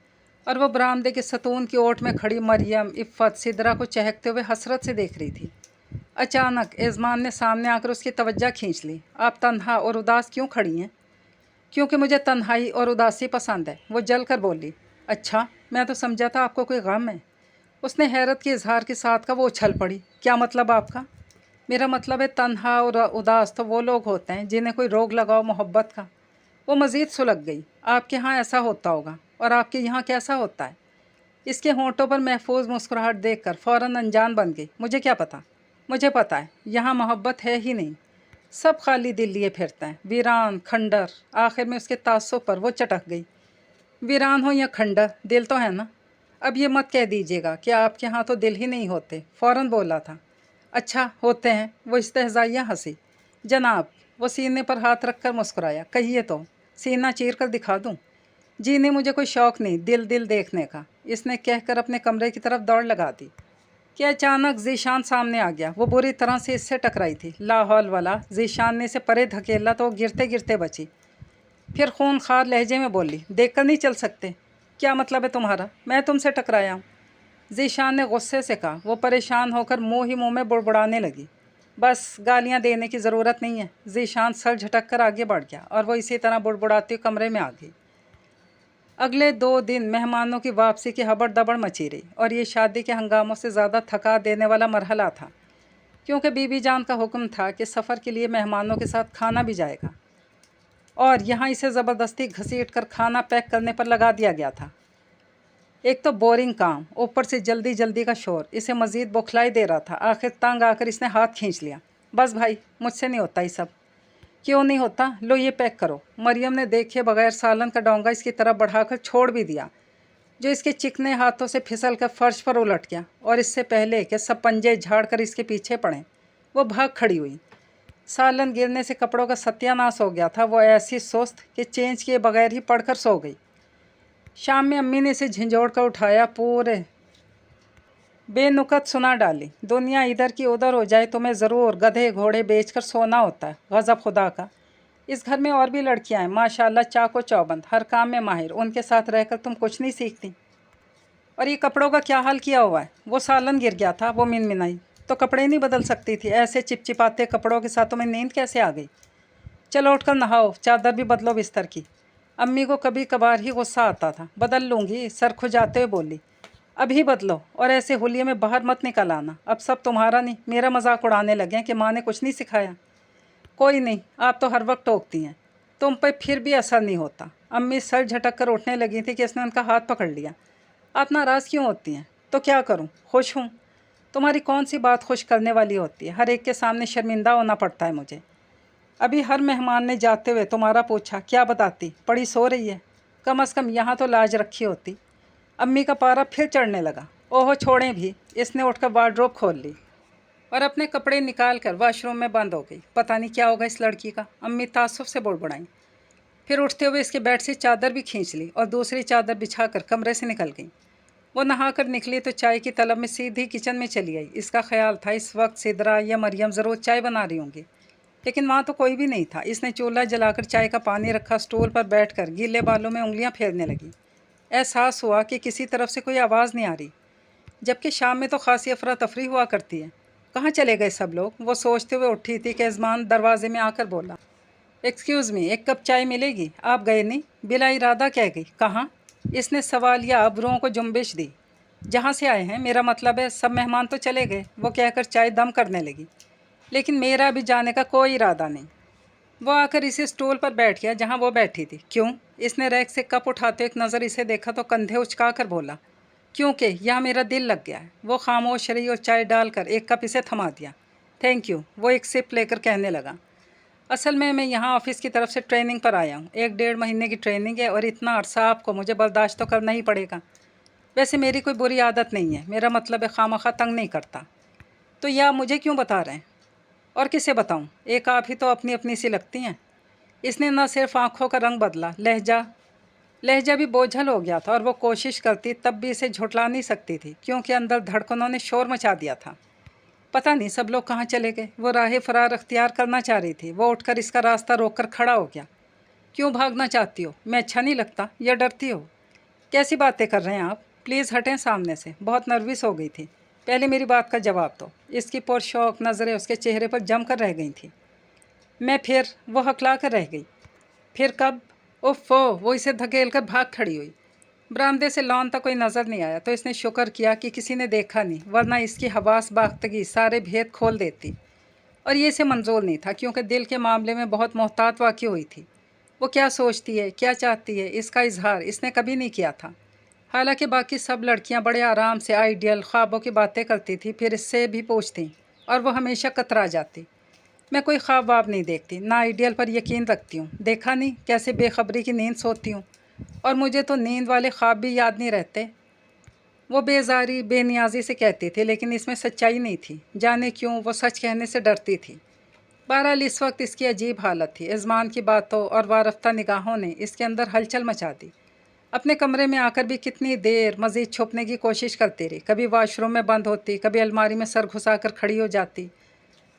और वो बरामदे के सतून की ओट में खड़ी मरियम, इफ़्फ़त, सिदरा को चहकते हुए हसरत से देख रही थी। अचानक एज़मान ने सामने आकर उसकी तवज्जो खींच ली। आप तन्हा और उदास क्यों खड़ी हैं? क्योंकि मुझे तन्हाई और उदासी पसंद है। वो जल कर बोली। अच्छा, मैं तो समझा था आपको कोई गम है। उसने हैरत के इजहार के साथ का वो उछल पड़ी। क्या मतलब आपका? मेरा मतलब है तन्हा और उदास तो वो लोग होते हैं जिन्हें कोई रोग लगाओ मोहब्बत का। वो मज़ीद सुलग गई। आपके यहाँ ऐसा होता होगा, और आपके यहाँ कैसा होता है? इसके होंठों पर महफूज मुस्कुराहट देखकर फ़ौरन अनजान बन गई। मुझे क्या पता? मुझे पता है, यहाँ मोहब्बत है ही नहीं। सब खाली दिल लिए फिरते हैं, वीरान, खंडर। आखिर में उसके तासुब पर वो चटक गई। वीरान हो या खंडर, दिल तो है ना। अब ये मत कह दीजिएगा कि आपके यहाँ तो दिल ही नहीं होते। फ़ौरन बोला था। अच्छा होते हैं। वो इस्तेहज़ाइया हंसी। जनाब। वो सीने पर हाथ रखकर मुस्कुराया। कहिए तो, सीना चीर कर दिखा दूँ? जी नहीं, मुझे कोई शौक़ नहीं दिल दिल देखने का। इसने कहकर अपने कमरे की तरफ दौड़ लगा दी कि अचानक ज़ीशान सामने आ गया। वो बुरी तरह से इससे टकराई थी। लाहौल वाला। ज़ीशान ने इसे परे धकेला तो गिरते गिरते बची। फिर खूनखार लहजे में बोली, देख कर नहीं चल सकते? क्या मतलब है तुम्हारा? मैं तुमसे टकराया हूँ? ज़ीशान ने गुस्से से कहा। वो परेशान होकर मुँह ही मुँह में बुड़बुड़ाने लगी। बस गालियाँ देने की ज़रूरत नहीं है। ज़ीशान सर झटक कर आगे बढ़ गया, और वो इसी तरह बुड़बुड़ाती कमरे में आ गई। अगले 2 दिन मेहमानों की वापसी की हबड़ दबड़ मची रही, और ये शादी के हंगामों से ज़्यादा थका देने वाला मरहला था, क्योंकि बीबी जान का हुक्म था कि सफ़र के लिए मेहमानों के साथ खाना भी जाएगा, और यहाँ इसे ज़बरदस्ती घसीट कर खाना पैक करने पर लगा दिया गया था। एक तो बोरिंग काम, ऊपर से जल्दी जल्दी का शोर इसे मज़ीद बौखलाई दे रहा था। आखिर तंग आकर इसने हाथ खींच लिया। बस भाई, मुझसे नहीं होता ये सब। क्यों नहीं होता? लो ये पैक करो। मरियम ने देखे बगैर सालन का डोंगा इसकी तरफ बढ़ाकर छोड़ भी दिया, जो इसके चिकने हाथों से फिसल कर फर्श पर उलट गया, और इससे पहले कि सब पंजे झाड़ कर इसके पीछे पड़े, वो भाग खड़ी हुई। सालन गिरने से कपड़ों का सत्यानाश हो गया था। वो ऐसी सुस्त कि चेंज किए बगैर ही पड़कर सो गई। शाम में अम्मी ने इसे झंझोड़ कर उठाया, पूरे बेनुकत सुना डाली। दुनिया इधर की उधर हो जाए, तुम्हें ज़रूर गधे घोड़े बेचकर सोना होता है। गज़ब खुदा का। इस घर में और भी लड़कियां हैं, माशाल्लाह, चाको चौबंद, हर काम में माहिर। उनके साथ रहकर तुम कुछ नहीं सीखती। और ये कपड़ों का क्या हाल किया हुआ है? वो सालन गिर गया था। वो मिनमिनाई। तो कपड़े नहीं बदल सकती थी? ऐसे चिपचिपाते कपड़ों के साथ तुम्हें नींद कैसे आ गई? चलो उठकर नहाओ, चादर भी बदलो बिस्तर की। अम्मी को कभी कभार ही गुस्सा आता था। बदल लूँगी, सर खुजाते हुए बोली। अभी बदलो, और ऐसे होलिये में बाहर मत निकल आना। अब सब तुम्हारा नहीं, मेरा मजाक उड़ाने लगे कि माँ ने कुछ नहीं सिखाया। कोई नहीं, आप तो हर वक्त टोकती हैं, तुम पे फिर भी असर नहीं होता। अम्मी सर झटक कर उठने लगी थी कि इसने उनका हाथ पकड़ लिया। आप नाराज़ क्यों होती हैं? तो क्या करूं, खुश हूं। तुम्हारी कौन सी बात खुश करने वाली होती है? हर एक के सामने शर्मिंदा होना पड़ता है मुझे। अभी हर मेहमान ने जाते हुए तुम्हारा पूछा, क्या बताती? पड़ी सो रही है। कम अज़ कम यहाँ तो लाज रखी होती। अम्मी का पारा फिर चढ़ने लगा। ओहो छोड़ें भी। इसने उठकर वार्डरोब खोल ली और अपने कपड़े निकाल कर वॉशरूम में बंद हो गई। पता नहीं क्या होगा इस लड़की का, अम्मी तासुफ से बुड़बुड़ाई। फिर उठते हुए इसके बेड से चादर भी खींच ली और दूसरी चादर बिछाकर कमरे से निकल गई। वो नहाकर निकली तो चाय की तलब में सीधी किचन में चली आई। इसका ख्याल था इस वक्त सिदरा या मरियम ज़रूर चाय बना रही होंगी, लेकिन वहाँ तो कोई भी नहीं था। इसने चूल्हा जलाकर चाय का पानी रखा, स्टूल पर बैठकर गीले बालों में उंगलियाँ फेरने लगी। एहसास हुआ कि किसी तरफ से कोई आवाज़ नहीं आ रही, जबकि शाम में तो खासी अफरा तफरी हुआ करती है। कहाँ चले गए सब लोग? वो सोचते हुए उठी थी कि यजमान दरवाजे में आकर बोला, एक्सक्यूज़ मी, एक कप चाय मिलेगी? आप गए नहीं? बिला इरादा कह गई, कहाँ? इसने सवालिया अबरों को जुम्बिश दी। जहाँ से आए हैं, मेरा मतलब है सब मेहमान तो चले गए, वो कहकर चाय दम करने लगी। लेकिन मेरा भी जाने का कोई इरादा नहीं। वो आकर इसी स्टूल पर बैठ गया जहाँ वो बैठी थी। क्यों? इसने रैक से कप उठाते एक नज़र इसे देखा तो कंधे उचका कर बोला, क्योंकि यहाँ मेरा दिल लग गया है। वो खामोश रही और चाय डालकर एक कप इसे थमा दिया। थैंक यू, वो एक सिप लेकर कहने लगा। असल में मैं यहाँ ऑफिस की तरफ से ट्रेनिंग पर आया हूँ। 1-1.5 महीने की ट्रेनिंग है और इतना अरसा आपको मुझे बर्दाश्त तो करना ही पड़ेगा। वैसे मेरी कोई बुरी आदत नहीं है, मेरा मतलब है खामखा तंग नहीं करता। तो यह मुझे क्यों बता रहे हैं? और किसे बताऊँ? एक आप ही तो अपनी अपनी सी लगती हैं। इसने न सिर्फ आँखों का रंग बदला, लहजा भी बोझल हो गया था और वो कोशिश करती तब भी इसे झुठला नहीं सकती थी, क्योंकि अंदर धड़कनों ने शोर मचा दिया था। पता नहीं सब लोग कहाँ चले गए। वो राह फरार अख्तियार करना चाह रही थी। वो उठकर इसका रास्ता रोककर खड़ा हो गया। क्यों भागना चाहती हो? मैं अच्छा नहीं लगता या डरती हो? कैसी बातें कर रहे हैं आप? प्लीज़ हटें सामने से। बहुत नर्वस हो गई थी। पहले मेरी बात का जवाब दो। इसकी पुरशौक नज़रें उसके चेहरे पर जम कर रह गई थी। मैं फिर? वो हकला कर रह गई। फिर कब? ओफ़ो! वो इसे धकेल कर भाग खड़ी हुई। बरामदे से लॉन तक कोई नज़र नहीं आया तो इसने शुक्र किया कि किसी ने देखा नहीं, वरना इसकी हवास बाख्तगी सारे भेद खोल देती। और ये इसे मंजूर नहीं था, क्योंकि दिल के मामले में बहुत मोहतात वाक़ई हुई थी। वो क्या सोचती है, क्या चाहती है, इसका इजहार इसने कभी नहीं किया था। हालांकि बाकी सब लड़कियां बड़े आराम से आइडियल ख्वाबों की बातें करती थी, फिर इससे भी पूछती और वो हमेशा कतरा जाती। मैं कोई ख्वाब वाब नहीं देखती, ना आइडियल पर यकीन रखती हूँ। देखा नहीं कैसे बेखबरी की नींद सोती हूँ, और मुझे तो नींद वाले ख्वाब भी याद नहीं रहते। वो बेजारी बेनियाजी से कहती थी, लेकिन इसमें सच्चाई नहीं थी। जाने क्यों वो सच कहने से डरती थी। बहरहाल इस वक्त इसकी अजीब हालत थी। यजमान की बातों और वारफ्ता निगाहों ने इसके अंदर हलचल मचा दी। अपने कमरे में आकर भी कितनी देर मज़ीद छुपने की कोशिश करती रही। कभी वॉशरूम में बंद होती, कभी अलमारी में सर घुसाकर खड़ी हो जाती।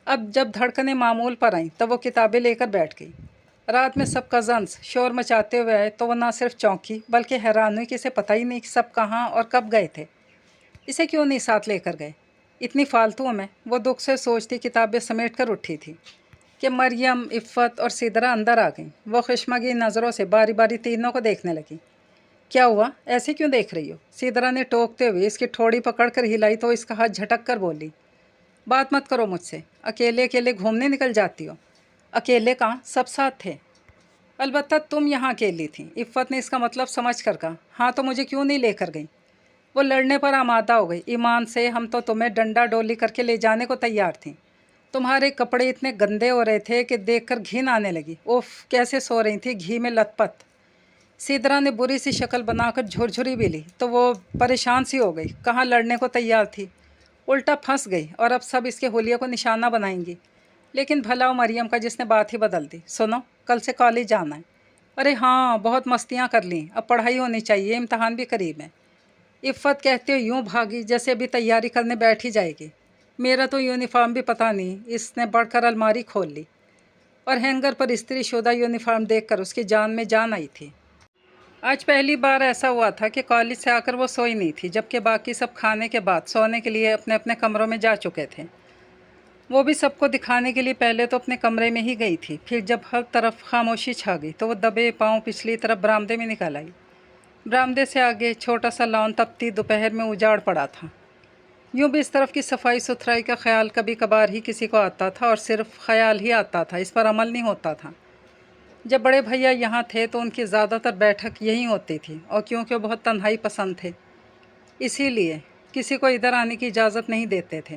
अब जब धड़कनें मामूल पर आईं तब वो किताबें लेकर बैठ गई। रात में सब कज़न्स शोर मचाते हुए आए तो वो ना सिर्फ चौंकी बल्कि हैरान हुई कि इसे पता ही नहीं कि सब कहाँ और कब गए थे। इसे क्यों नहीं साथ लेकर गए? इतनी फालतू में वो दुख से सोचती किताबें समेट कर उठी थी कि मरियम, इफ़्फ़त और सिदरा अंदर आ गईं। वो खुशमगी नज़रों से बारी बारी तीनों को देखने लगी। क्या हुआ? ऐसे क्यों देख रही हो? सिदरा ने टोकते हुए इसकी ठोड़ी पकड़कर हिलाई तो इसका हाथ झटक कर बोली, बात मत करो मुझसे। अकेले अकेले घूमने निकल जाती हो। अकेले कहाँ, सब साथ थे। अलबत्ता तुम यहाँ अकेली थी। इफ़्फ़त ने इसका मतलब समझ कर कहा। हाँ तो मुझे क्यों नहीं लेकर गई? वो लड़ने पर आमादा हो गई। ईमान से हम तो तुम्हें डंडा डोली करके ले जाने को तैयार थीं। तुम्हारे कपड़े इतने गंदे हो रहे थे कि देखकर घिन आने लगी। उफ़, कैसे सो रही थी घी में लथपथ। सिदरा ने बुरी सी शक्ल बनाकर झुरझुरी भी ली तो वो परेशान सी हो गई। कहाँ लड़ने को तैयार थी, उल्टा फंस गई और अब सब इसके हुलिया को निशाना बनाएंगी। लेकिन भला हो मरियम का, जिसने बात ही बदल दी। सुनो, कल से कॉलेज जाना है। अरे हाँ, बहुत मस्तियाँ कर लीं, अब पढ़ाई होनी चाहिए, इम्तहान भी करीब है। इफ़्फ़त कहते हुए यूँ भागी जैसे अभी तैयारी करने बैठ ही जाएगी। मेरा तो यूनिफॉर्म भी पता नहीं। इसने बढ़कर अलमारी खोल ली और हैंगर पर इस्त्री शुदा यूनिफॉर्म देखकर उसकी जान में जान आई थी। आज पहली बार ऐसा हुआ था कि कॉलेज से आकर वो सोई नहीं थी, जबकि बाकी सब खाने के बाद सोने के लिए अपने अपने कमरों में जा चुके थे। वो भी सबको दिखाने के लिए पहले तो अपने कमरे में ही गई थी। फिर जब हर तरफ खामोशी छा गई तो वो दबे पाँव पिछली तरफ बरामदे में निकल आई। बरामदे से आगे छोटा सा लॉन तपती दोपहर में उजाड़ पड़ा था। यूँ भी इस तरफ की सफाई सुथराई का ख्याल कभी कभार ही किसी को आता था, और सिर्फ ख्याल ही आता था, इस पर अमल नहीं होता था। जब बड़े भैया यहाँ थे तो उनकी ज़्यादातर बैठक यहीं होती थी, और क्योंकि वो बहुत तन्हाई पसंद थे इसीलिए किसी को इधर आने की इजाज़त नहीं देते थे।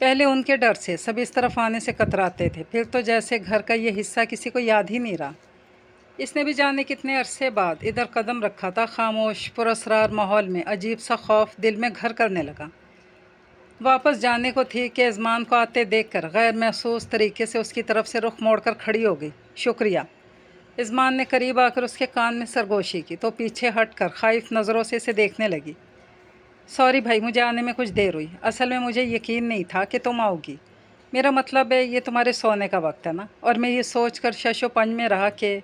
पहले उनके डर से सब इस तरफ आने से कतराते थे, फिर तो जैसे घर का ये हिस्सा किसी को याद ही नहीं रहा। इसने भी जाने कितने अरसे बाद इधर कदम रखा था। खामोश पुरअसरार माहौल में अजीब सा खौफ दिल में घर करने लगा। वापस जाने को थी कि इज़मान को आते देखकर गैर महसूस तरीके से उसकी तरफ से रुख मोड़कर खड़ी हो गई। शुक्रिया। इज़मान ने करीब आकर उसके कान में सरगोशी की तो पीछे हटकर खाइफ नज़रों से इसे देखने लगी। सॉरी भाई, मुझे आने में कुछ देर हुई। असल में मुझे यकीन नहीं था कि तुम आओगी। मेरा मतलब है ये तुम्हारे सोने का वक्त है ना। और मैं ये सोचकर शशोपंज में रहा कि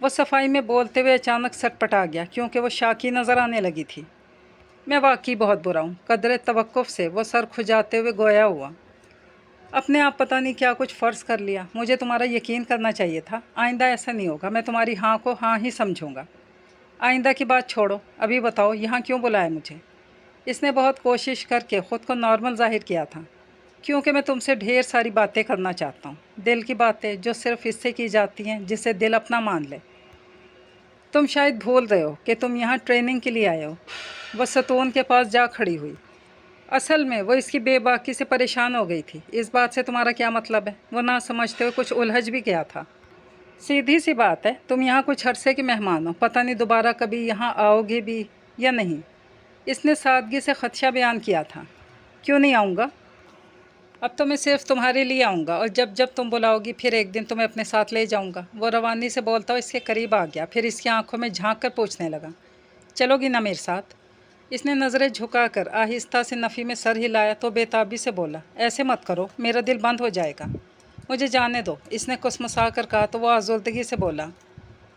वो सफाई में बोलते हुए अचानक सटपटा गया क्योंकि वो शाकी नज़र आने लगी थी। मैं वाकई बहुत बुरा हूँ। कदरे तवक्कुफ़ से वो सर खुजाते हुए गोया हुआ। अपने आप पता नहीं क्या कुछ फ़र्ज़ कर लिया। मुझे तुम्हारा यकीन करना चाहिए था। आइंदा ऐसा नहीं होगा। मैं तुम्हारी हाँ को हाँ ही समझूंगा। आइंदा की बात छोड़ो, अभी बताओ यहाँ क्यों बुलाया मुझे। इसने बहुत कोशिश करके ख़ुद को नॉर्मल ज़ाहिर किया था। क्योंकि मैं तुमसे ढेर सारी बातें करना चाहता हूँ, दिल की बातें जो सिर्फ़ इससे की जाती हैं जिसे दिल अपना मान ले। तुम शायद भूल रहे हो कि तुम यहाँ ट्रेनिंग के लिए आए हो। वह सतून के पास जा खड़ी हुई। असल में वो इसकी बेबाकी से परेशान हो गई थी। इस बात से तुम्हारा क्या मतलब है, वो ना समझते हुए कुछ उलझ भी गया था। सीधी सी बात है, तुम यहाँ कुछ अरसे के मेहमान हो। पता नहीं दोबारा कभी यहाँ आओगे भी या नहीं। इसने सादगी से खदशा बयान किया था। क्यों नहीं आऊँगा? अब तो मैं सिर्फ तुम्हारे लिए आऊँगा और जब जब तुम बुलाओगी फिर एक दिन तुम्हें अपने साथ ले जाऊँगा। वो रवानी से बोलता हुआ इसके करीब आ गया, फिर इसकी आंखों में झांक कर पूछने लगा, चलोगी ना मेरे साथ? इसने नज़रें झुकाकर आहिस्ता से नफ़ी में सर हिलाया तो बेताबी से बोला, ऐसे मत करो, मेरा दिल बंद हो जाएगा। मुझे जाने दो। इसने कुसमुसा कर कहा तो वह आज़ुर्दगी से बोला,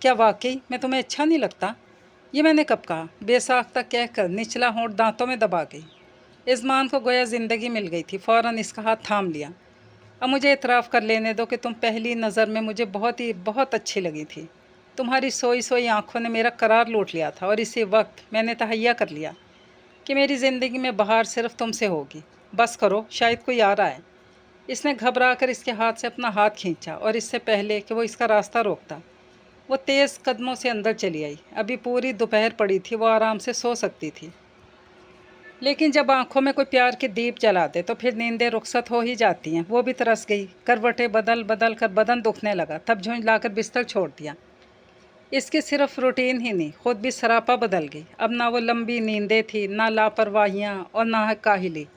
क्या वाकई मैं तुम्हें अच्छा नहीं लगता? ये मैंने कब कहा? बेसाख्ता कहकर निचला होंठ दांतों में दबा गई। इज़मान को गोया ज़िंदगी मिल गई थी। फ़ौरन इसका हाथ थाम लिया। अब मुझे इतराफ़ कर लेने दो कि तुम पहली नज़र में मुझे बहुत अच्छी लगी थी। तुम्हारी सोई सोई आँखों ने मेरा करार लूट लिया था और इसी वक्त मैंने तहैया कर लिया कि मेरी ज़िंदगी में बहार सिर्फ तुमसे होगी। बस करो, शायद कोई आ रहा है। इसने घबरा कर इसके हाथ से अपना हाथ खींचा और इससे पहले कि वो इसका रास्ता रोकता वो तेज़ कदमों से अंदर चली आई। अभी पूरी दोपहर पड़ी थी, वो आराम से सो सकती थी, लेकिन जब आंखों में कोई प्यार के दीप जला दे तो फिर नींदें रुखसत हो ही जाती हैं। वो भी तरस गई। करवटें बदल बदल कर बदन दुखने लगा, तब झुंझलाकर बिस्तर छोड़ दिया। इसकी सिर्फ रूटीन ही नहीं, खुद भी सरापा बदल गई। अब ना वो लंबी नींदें थी, ना लापरवाहियाँ और ना काहिली।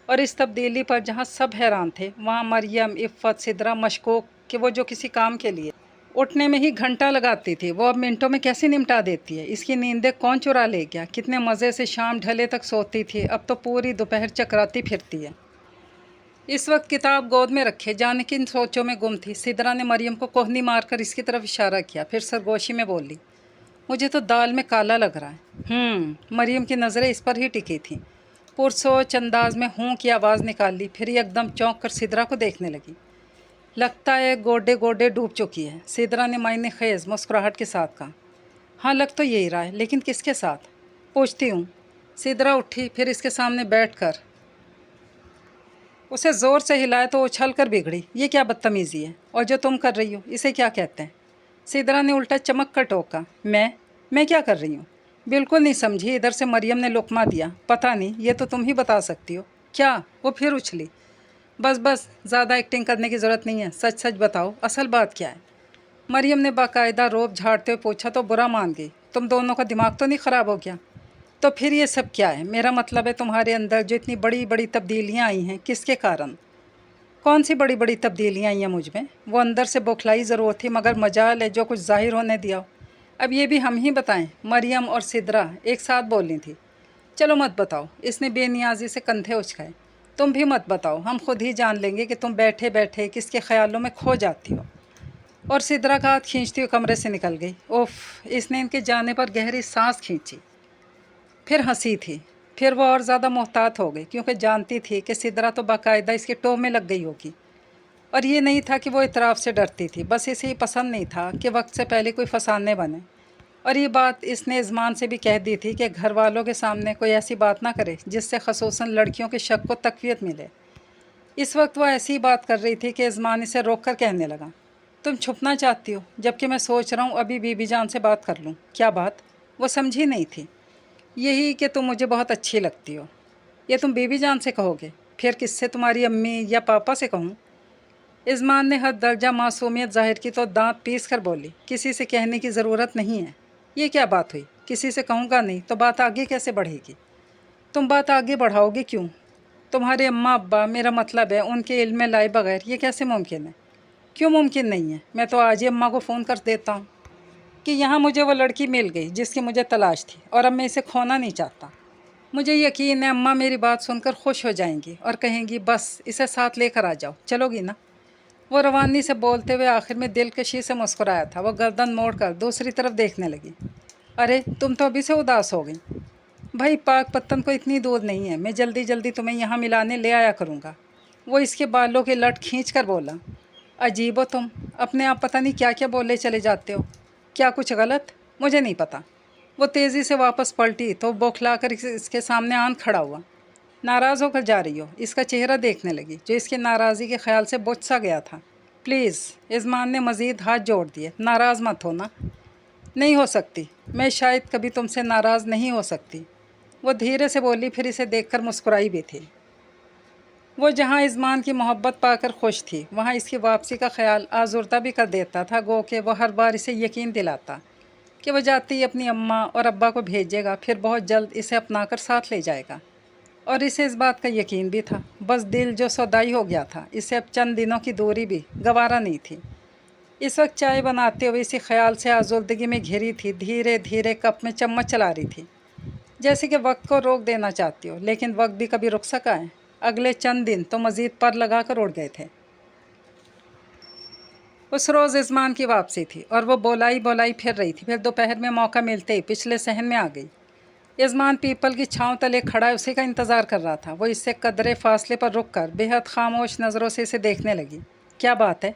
और इस तब्दीली पर जहाँ सब हैरान थे, वहाँ मरियम, इफ़्फ़त, सिदरा मशकूक कि वो जो किसी काम के लिए उठने में ही घंटा लगाती थी, वो अब मिनटों में कैसे निपटा देती है। इसकी नींदें कौन चुरा ले गया? कितने मज़े से शाम ढले तक सोती थी, अब तो पूरी दोपहर चकराती फिरती है। इस वक्त किताब गोद में रखे जाने किन सोचों में गुम थी। सिदरा ने मरियम को कोहनी मारकर इसकी तरफ इशारा किया, फिर सरगोशी में बोली, मुझे तो दाल में काला लग रहा है। मरियम की नज़रें इस पर ही टिकी थीं। पुरसोच अंदाज में हूँ की आवाज़ निकाल ली, फिर एकदम चौंक कर सिदरा को देखने लगी। लगता है गोडे गोडे डूब चुकी है। सिदरा ने मायने खेज़ मुस्कुराहट के साथ कहा, हाँ लग तो यही रहा है, लेकिन किसके साथ? पूछती हूँ। सिदरा उठी, फिर इसके सामने बैठकर उसे ज़ोर से हिलाया तो उछल कर बिगड़ी। ये क्या बदतमीज़ी है? और जो तुम कर रही हो इसे क्या कहते हैं? सिदरा ने उल्टा चमक कर टोका, मैं क्या कर रही हूँ? बिल्कुल नहीं समझी। इधर से मरियम ने लुकमा दिया, पता नहीं, ये तो तुम ही बता सकती हो। क्या? वो फिर उछली। बस ज़्यादा एक्टिंग करने की ज़रूरत नहीं है, सच सच बताओ, असल बात क्या है? मरियम ने बाकायदा रोब झाड़ते हुए पूछा तो बुरा मान गई, तुम दोनों का दिमाग तो नहीं ख़राब हो गया? तो फिर ये सब क्या है? मेरा मतलब है तुम्हारे अंदर जो इतनी बड़ी बड़ी तब्दीलियाँ आई हैं, किसके कारण? कौन सी बड़ी बड़ी तब्दीलियाँ आई हैं मुझ में? वो अंदर से बौखलाई ज़रूर थी, मगर मजाल है जो कुछ ज़ाहिर होने दिया हो। अब ये भी हम ही बताएं? मरियम और सिदरा एक साथ बोली थी। चलो मत बताओ। इसने बेनियाजी से कंधे उचकाए। तुम भी मत बताओ, हम खुद ही जान लेंगे कि तुम बैठे बैठे किसके ख्यालों में खो जाती हो। और सिदरा का हाथ खींचती हुई कमरे से निकल गई। उफ! इसने इनके जाने पर गहरी सांस खींची, फिर हंसी थी। फिर वो और ज़्यादा मोहतात हो गई क्योंकि जानती थी कि सिदरा तो बाकायदा इसके टोह में लग गई होगी। और ये नहीं था कि वो इतराफ़ से डरती थी, बस इसे ही पसंद नहीं था कि वक्त से पहले कोई फसाने बने। और ये बात इसने इज़मान से भी कह दी थी कि घर वालों के सामने कोई ऐसी बात ना करे जिससे ख़ुसूसन लड़कियों के शक को तक़वियत मिले। इस वक्त वो ऐसी बात कर रही थी कि इज़मान इसे रोक कर कहने लगा, तुम छुपना चाहती हो, जबकि मैं सोच रहा हूँ अभी बीबी जान से बात कर लूँ। क्या बात? वो समझी नहीं थी। यही कि तुम मुझे बहुत अच्छी लगती हो। ये तुम बीबी जान से कहोगे, फिर किससे, तुम्हारी अम्मी या पापा से कहूँ? इज़मान ने हद दर्जा मासूमियत ज़ाहिर की तो दांत पीस कर बोली, किसी से कहने की ज़रूरत नहीं है। ये क्या बात हुई? किसी से कहूँगा नहीं तो बात आगे कैसे बढ़ेगी? तुम बात आगे बढ़ाओगे क्यों? तुम्हारे अम्मा अब्बा, मेरा मतलब है उनके इल्म में लाए बगैर ये कैसे मुमकिन है? क्यों मुमकिन नहीं है? मैं तो आज ही अम्मा को फ़ोन कर देता हूँ कि यहाँ मुझे वो लड़की मिल गई जिसकी मुझे तलाश थी, और अब मैं इसे खोना नहीं चाहता। मुझे यकीन है अम्मा मेरी बात सुनकर खुश हो जाएंगी और कहेंगी बस इसे साथ लेकर आ जाओ, चलोगी ना? वो रवानी से बोलते हुए आखिर में दिलकशी से मुस्कुराया था। वो गर्दन मोड़कर दूसरी तरफ देखने लगी। अरे तुम तो अभी से उदास हो गई। भाई पाक पत्तन को इतनी दूर नहीं है, मैं जल्दी जल्दी तुम्हें यहाँ मिलाने ले आया करूँगा। वो इसके बालों की लट खींच कर बोला। अजीब हो तुम, अपने आप पता नहीं क्या क्या बोले चले जाते हो। क्या कुछ गलत? मुझे नहीं पता। वो तेज़ी से वापस पलटी तो बौखला कर इसके सामने आन खड़ा हुआ। नाराज़ होकर जा रही हो? इसका चेहरा देखने लगी जो इसके नाराज़गी के ख्याल से बुझ सा गया था। प्लीज़, इज़मान ने मज़ीद हाथ जोड़ दिए, नाराज़ मत हो ना। नहीं हो सकती, मैं शायद कभी तुमसे नाराज़ नहीं हो सकती, वो धीरे से बोली, फिर इसे देखकर मुस्कुराई भी थी। वो जहाँ इज़मान की मोहब्बत पाकर खुश थी, वहाँ इसकी वापसी का ख्याल आज़ुर्दा भी कर देता था। गो कि वो हर बार इसे यकीन दिलाता कि वह जाती ही अपनी अम्मा और अब्बा को भेजेगा, फिर बहुत जल्द इसे अपनाकर साथ ले जाएगा। और इसे इस बात का यकीन भी था, बस दिल जो सौदाई हो गया था, इसे अब चंद दिनों की दूरी भी गवारा नहीं थी। इस वक्त चाय बनाते हुए इसी ख्याल से आज़ुर्दगी में घिरी थी। धीरे धीरे कप में चम्मच चला रही थी, जैसे कि वक्त को रोक देना चाहती हो, लेकिन वक्त भी कभी रुक सका है? अगले चंद दिन तो मज़ीद पर लगा कर उड़ गए थे। उस रोज़ इज़मान की वापसी थी और वो बोलाई बोलाई फिर रही थी। फिर दोपहर में मौका मिलते ही पिछले सहन में आ गई। इज़मान पीपल की छांव तले खड़ा है, उसी का इंतज़ार कर रहा था। वो इससे कदरे फासले पर रुक कर बेहद खामोश नज़रों से इसे देखने लगी। क्या बात है?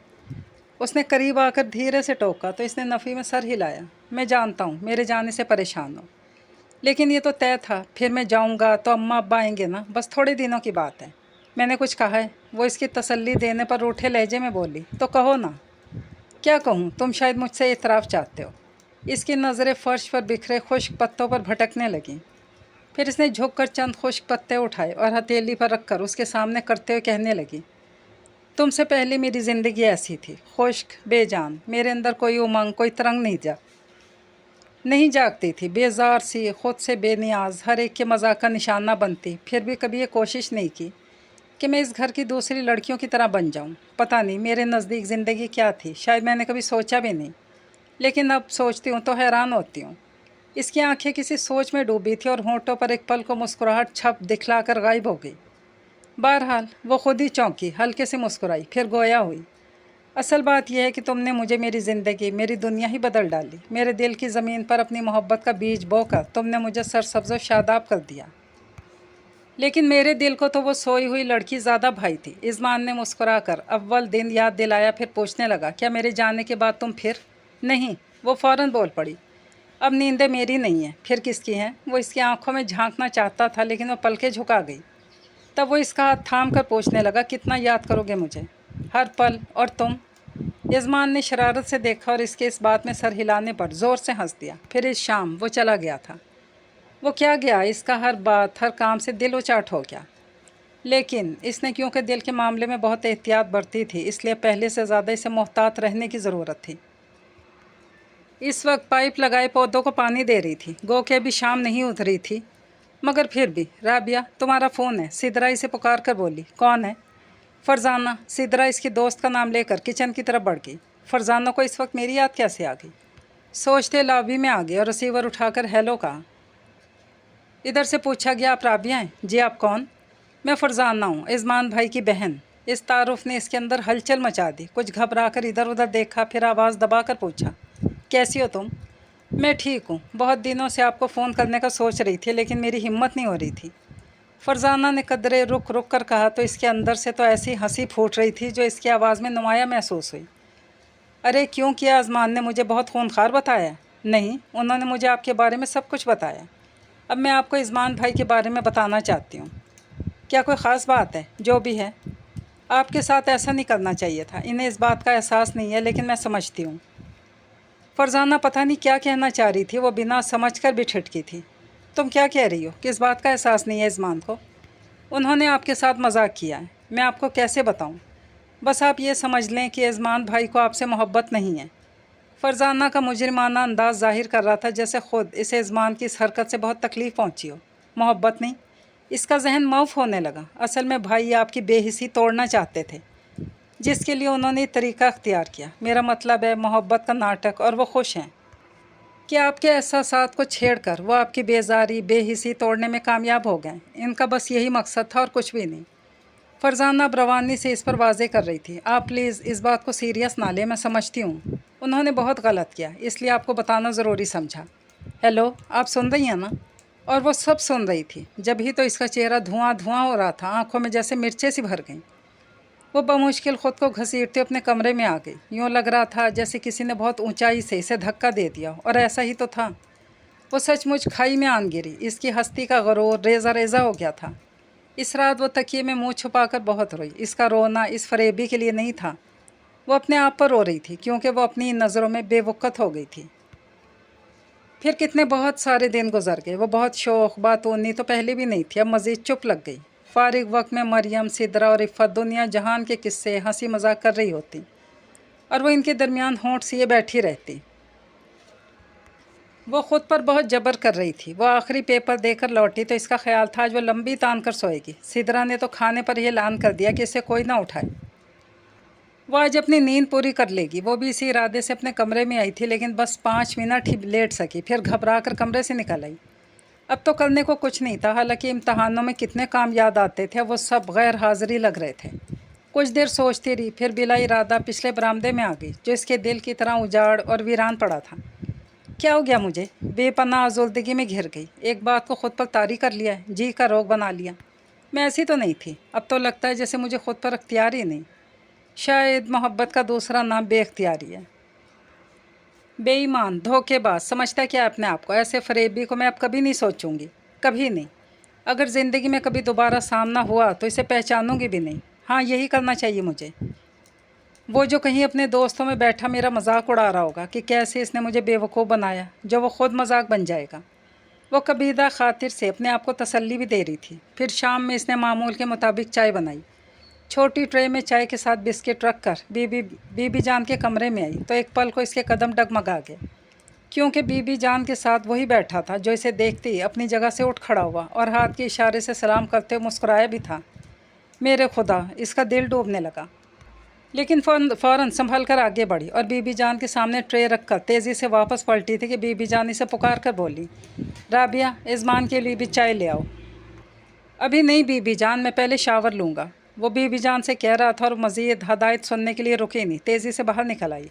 उसने करीब आकर धीरे से टोका तो इसने नफ़ी में सर हिलाया। मैं जानता हूँ मेरे जाने से परेशान हो, लेकिन ये तो तय था, फिर मैं जाऊँगा तो अम्मा अब्बा आएंगे ना, बस थोड़े दिनों की बात है। मैंने कुछ कहा है? वो इसकी तसल्ली देने पर रूठे लहजे में बोली। तो कहो ना। क्या कहूँ? तुम शायद मुझसे इतराफ़ चाहते हो। इसकी नज़रें फ़र्श पर बिखरे खुश्क पत्तों पर भटकने लगीं। फिर इसने झुककर चंद खुश्क पत्ते उठाए और हथेली पर रखकर उसके सामने करते हुए कहने लगी, तुमसे पहले मेरी ज़िंदगी ऐसी थी, खुश्क, बेजान। मेरे अंदर कोई उमंग, कोई तरंग नहीं जागती थी। बेजार सी, ख़ुद से बेनियाज, हर एक के मजाक का निशाना बनती। फिर भी कभी ये कोशिश नहीं की कि मैं इस घर की दूसरी लड़कियों की तरह बन जाऊं। पता नहीं मेरे नज़दीक ज़िंदगी क्या थी, शायद मैंने कभी सोचा भी नहीं, लेकिन अब सोचती हूँ तो हैरान होती हूँ। इसकी आंखें किसी सोच में डूबी थी और होंठों पर एक पल को मुस्कुराहट छप दिखलाकर गायब हो गई। बहरहाल वो खुद ही चौंकी, हल्के से मुस्कुराई, फिर गोया हुई। असल बात यह है कि तुमने मुझे, मेरी ज़िंदगी, मेरी दुनिया ही बदल डाली। मेरे दिल की ज़मीन पर अपनी मोहब्बत का बीज बोकर तुमने मुझे सरसब्ज़ व शादाब कर दिया, लेकिन मेरे दिल को तो वो सोई हुई लड़की ज़्यादा भाई थी। इज़मान ने मुस्कुराकर अव्वल दिन याद दिलाया, फिर पूछने लगा, क्या मेरे जाने के बाद तुम फिर? नहीं, वो फ़ौरन बोल पड़ी। अब नींदें मेरी नहीं हैं, फिर किसकी हैं? वो इसकी आंखों में झांकना चाहता था, लेकिन वो पलकें झुका गई। तब वो इसका हाथ थाम कर पूछने लगा, कितना याद करोगे मुझे? हर पल। और तुम? इज़मान ने शरारत से देखा और इसके इस बात में सर हिलाने पर ज़ोर से हंस दिया। फिर इस शाम वो चला गया था। वो क्या गया, इसका हर बात, हर काम से दिल उचाट हो गया। लेकिन इसने, क्योंकि दिल के मामले में बहुत एहतियात बरती थी, इसलिए पहले से ज़्यादा इसे मोहतात रहने की ज़रूरत थी। इस वक्त पाइप लगाए पौधों को पानी दे रही थी। गो के अभी शाम नहीं उतरी थी, मगर फिर भी। राबिया, तुम्हारा फ़ोन है, सिदरा इसे पुकार कर बोली। कौन है? फरजाना। सिदरा इसकी दोस्त का नाम लेकर किचन की तरफ बढ़ गई। फरजाना को इस वक्त मेरी याद कैसे आ गई? सोचते लॉबी में आ गई और रिसीवर उठाकर हेलो कहा। इधर से पूछा गया, आप राबिया हैं? जी, आप कौन? मैं फरजाना हूँ, इज़मान भाई की बहन। इस तारुफ ने इसके अंदर हलचल मचा दी। कुछ घबरा कर इधर उधर देखा, फिर आवाज़ दबा कर पूछा, कैसी हो तुम? मैं ठीक हूँ, बहुत दिनों से आपको फ़ोन करने का सोच रही थी, लेकिन मेरी हिम्मत नहीं हो रही थी। फरजाना ने कदरे रुक रुक कर कहा तो इसके अंदर से तो ऐसी हंसी फूट रही थी जो इसकी आवाज़ में नुमाया महसूस हुई। अरे क्यों किया? इज़मान ने मुझे बहुत खूंखार बताया। नहीं, उन्होंने मुझे आपके बारे में सब कुछ बताया। अब मैं आपको इज़मान भाई के बारे में बताना चाहती हूँ। क्या कोई ख़ास बात है? जो भी है, आपके साथ ऐसा नहीं करना चाहिए था। इन्हें इस बात का एहसास नहीं है, लेकिन मैं समझती हूँ। फरजाना पता नहीं क्या कहना चाह रही थी, वो बिना समझ कर भी ठिठकी थी। तुम क्या कह रही हो? किस बात का एहसास नहीं है इज़मान को? انہوں نے آپ کے ساتھ مذاق کیا ہے، میں آپ کو کیسے بتاؤں؟ بس آپ یہ سمجھ لیں کہ اعظمان بھائی کو آپ سے محبت نہیں ہے۔ فرزانہ کا مجرمانہ انداز ظاہر کر رہا تھا جیسے خود اس اعظمان کی اس حرکت سے بہت تکلیف پہنچی ہو۔ محبت نہیں؟ اس کا ذہن موف ہونے لگا۔ اصل میں بھائی آپ کی بے حسی توڑنا چاہتے تھے، جس کے لیے انہوں نے طریقہ اختیار کیا۔ میرا مطلب ہے محبت کا ناٹک، اور وہ خوش ہیں کہ آپ کے احساسات کو چھیڑ کر وہ آپ کی بیزاری بے حسی توڑنے میں کامیاب ہو گئے۔ ان کا بس یہی مقصد تھا اور کچھ بھی نہیں۔ فرزانہ اب روانی سے اس پر واضح کر رہی تھی، آپ پلیز اس بات کو سیریس نہ لیں، میں سمجھتی ہوں انہوں نے بہت غلط کیا، اس لیے آپ کو بتانا ضروری سمجھا۔ ہیلو، آپ سن رہی ہیں نا؟ اور وہ سب سن رہی تھی۔ جب ہی تو اس کا چہرہ دھواں دھواں ہو رہا تھا، آنکھوں میں جیسے مرچیں سی بھر گئیں۔ وہ بمشکل خود کو گھسیٹتے اپنے کمرے میں آ گئی۔ یوں لگ رہا تھا جیسے کسی نے بہت اونچائی سے اسے دھکا دے دیا، اور ایسا ہی تو تھا۔ وہ سچ مچ کھائی میں آن گری۔ اس کی ہستی کا غرور ریزہ ریزہ ہو گیا تھا۔ اس رات وہ تکیے میں منہ چھپا کر بہت روئی۔ اس کا رونا اس فریبی کے لیے نہیں تھا، وہ اپنے آپ پر رو رہی تھی، کیونکہ وہ اپنی نظروں میں بے وقت ہو گئی تھی۔ پھر کتنے بہت سارے دن گزر گئے۔ وہ بہت شوق باتونی تو پہلے بھی نہیں تھی، اب مزید چپ لگ گئی۔ فارغ وقت میں مریم، سدرا اور عفت دنیا جہان کے قصے ہنسی مذاق کر رہی ہوتی، اور وہ ان کے درمیان ہونٹ سیے بیٹھی رہتی۔ وہ خود پر بہت جبر کر رہی تھی۔ وہ آخری پیپر دے کر لوٹی تو اس کا خیال تھا آج وہ لمبی تان کر سوئے گی۔ سدرا نے تو کھانے پر یہ اعلان کر دیا کہ اسے کوئی نہ اٹھائے، وہ آج اپنی نیند پوری کر لے گی۔ وہ بھی اسی ارادے سے اپنے کمرے میں آئی تھی، لیکن بس 5 منٹ ہی لیٹ سکی، پھر گھبرا کر کمرے سے نکل آئی۔ اب تو کرنے کو کچھ نہیں تھا، حالانکہ امتحانوں میں کتنے کام یاد آتے تھے، وہ سب غیر حاضری لگ رہے تھے۔ کچھ دیر سوچتی رہی، پھر بلا ارادہ پچھلے برآمدے میں آ گئی، جو اس کے دل کی طرح اجاڑ اور ویران پڑا تھا۔ کیا ہو گیا مجھے؟ بے پناہ آزردگی میں گھر گئی۔ ایک بات کو خود پر طاری کر لیا ہے، جی کا روگ بنا لیا۔ میں ایسی تو نہیں تھی، اب تو لگتا ہے جیسے مجھے خود پر اختیار ہی نہیں۔ شاید محبت کا دوسرا نام بے اختیاری ہے۔ بے ایمان، دھوکے باز سمجھتا کیا اپنے آپ کو؟ ایسے فریبی کو میں اب کبھی نہیں سوچوں گی، کبھی نہیں۔ اگر زندگی میں کبھی دوبارہ سامنا ہوا تو اسے پہچانوں گی بھی نہیں۔ ہاں، یہی کرنا چاہیے مجھے۔ وہ جو کہیں اپنے دوستوں میں بیٹھا میرا مذاق اڑا رہا ہوگا کہ کیسے اس نے مجھے بے وقوف بنایا، جو وہ خود مذاق بن جائے گا۔ وہ کبیدہ خاطر سے اپنے آپ کو تسلی بھی دے رہی تھی۔ پھر شام میں اس نے معمول کے مطابق چائے بنائی۔ چھوٹی ٹرے میں چائے کے ساتھ بسکٹ رکھ کر بی بی جان کے کمرے میں آئی تو ایک پل کو اس کے قدم ڈگمگا گئے، کیونکہ بی بی جان کے ساتھ وہی بیٹھا تھا جو اسے دیکھتے ہی اپنی جگہ سے اٹھ کھڑا ہوا اور ہاتھ کے اشارے سے سلام کرتے ہوئے مسکرایا بھی تھا۔ میرے خدا، اس کا دل ڈوبنے لگا، لیکن فوراً سنبھل کر آگے بڑھی اور بی بی جان کے سامنے ٹرے رکھ کر تیزی سے واپس پلٹی تھی کہ بی بی جان اسے پکار کر بولی، رابعہ، اعظمان کے لیے بھی چائے لے آؤ۔ ابھی نہیں بی بی جان، میں پہلے شاور لوں گا، وہ بی بی جان سے کہہ رہا تھا اور مزید ہدایت سننے کے لیے رکی نہیں، تیزی سے باہر نکل آئی۔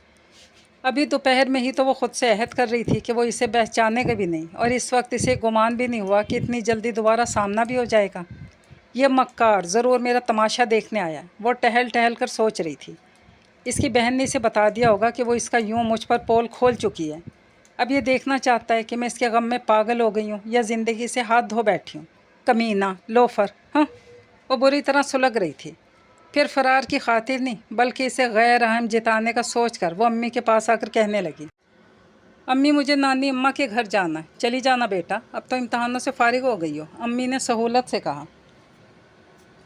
ابھی دوپہر میں ہی تو وہ خود سے عہد کر رہی تھی کہ وہ اسے پہچانے گا بھی نہیں، اور اس وقت اسے گمان بھی نہیں ہوا کہ اتنی جلدی دوبارہ سامنا بھی ہو جائے گا۔ یہ مکار ضرور میرا تماشا دیکھنے آیا، وہ ٹہل ٹہل کر سوچ رہی تھی۔ اس کی بہن نے اسے بتا دیا ہوگا کہ وہ اس کا یوں مجھ پر پول کھول چکی ہے۔ اب یہ دیکھنا چاہتا ہے کہ میں اس کے غم میں پاگل ہو گئی ہوں یا زندگی سے ہاتھ دھو بیٹھی ہوں۔ کمینہ، لوفر، ہاں۔ وہ بری طرح سلگ رہی تھی۔ پھر فرار کی خاطر نہیں، بلکہ اسے غیر اہم جتانے کا سوچ کر وہ امی کے پاس آ کر کہنے لگی، امی مجھے نانی اماں کے گھر جانا ہے۔ چلی جانا بیٹا، اب تو امتحانوں سے فارغ ہو گئی ہو، امی نے سہولت سے کہا۔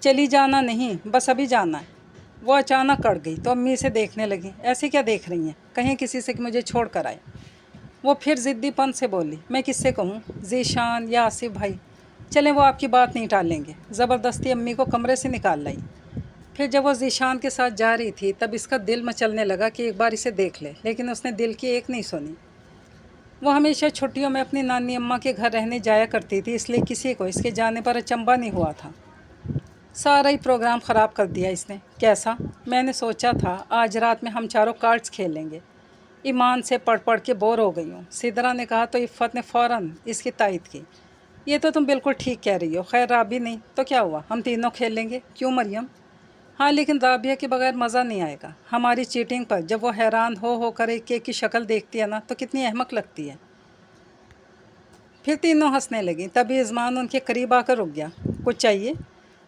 چلی جانا نہیں، بس ابھی جانا ہے۔ وہ اچانک اڑ گئی تو امی سے دیکھنے لگی، ایسے کیا دیکھ رہی ہیں؟ کہیں کسی سے کہ مجھے چھوڑ کر آئے۔ وہ پھر ضدی پن سے بولی، میں کس سے کہوں؟ ذیشان یا آصف بھائی؟ چلیں، وہ آپ کی بات نہیں ٹالیں گے۔ زبردستی امی کو کمرے سے نکال لائی۔ پھر جب وہ ذیشان کے ساتھ جا رہی تھی تب اس کا دل مچلنے لگا کہ ایک بار اسے دیکھ لے، لیکن اس نے دل کی ایک نہیں سنی۔ وہ ہمیشہ چھٹیوں میں اپنی نانی اماں کے گھر رہنے جایا کرتی تھی، اس لیے کسی کو اس کے جانے پر اچنبھا نہیں ہوا تھا۔ سارا ہی پروگرام خراب کر دیا اس نے۔ کیسا؟ میں نے سوچا تھا آج رات میں ہم چاروں کارڈز کھیلیں گے۔ ایمان سے پڑھ پڑھ کے بور ہو گئی ہوں، سدرا نے کہا تو عفت نے فوراً اس کی تائید کی، یہ تو تم بالکل ٹھیک کہہ رہی ہو، خیر رابی نہیں تو کیا ہوا، ہم تینوں کھیل لیں گے، کیوں مریم؟ ہاں، لیکن رابعہ کے بغیر مزہ نہیں آئے گا۔ ہماری چیٹنگ پر جب وہ حیران ہو کر ایک ایک کی شکل دیکھتی ہے نا تو کتنی احمق لگتی ہے۔ پھر تینوں ہنسنے لگیں، تبھی اعظمان ان کے قریب آ کر رک گیا۔ کچھ چاہیے؟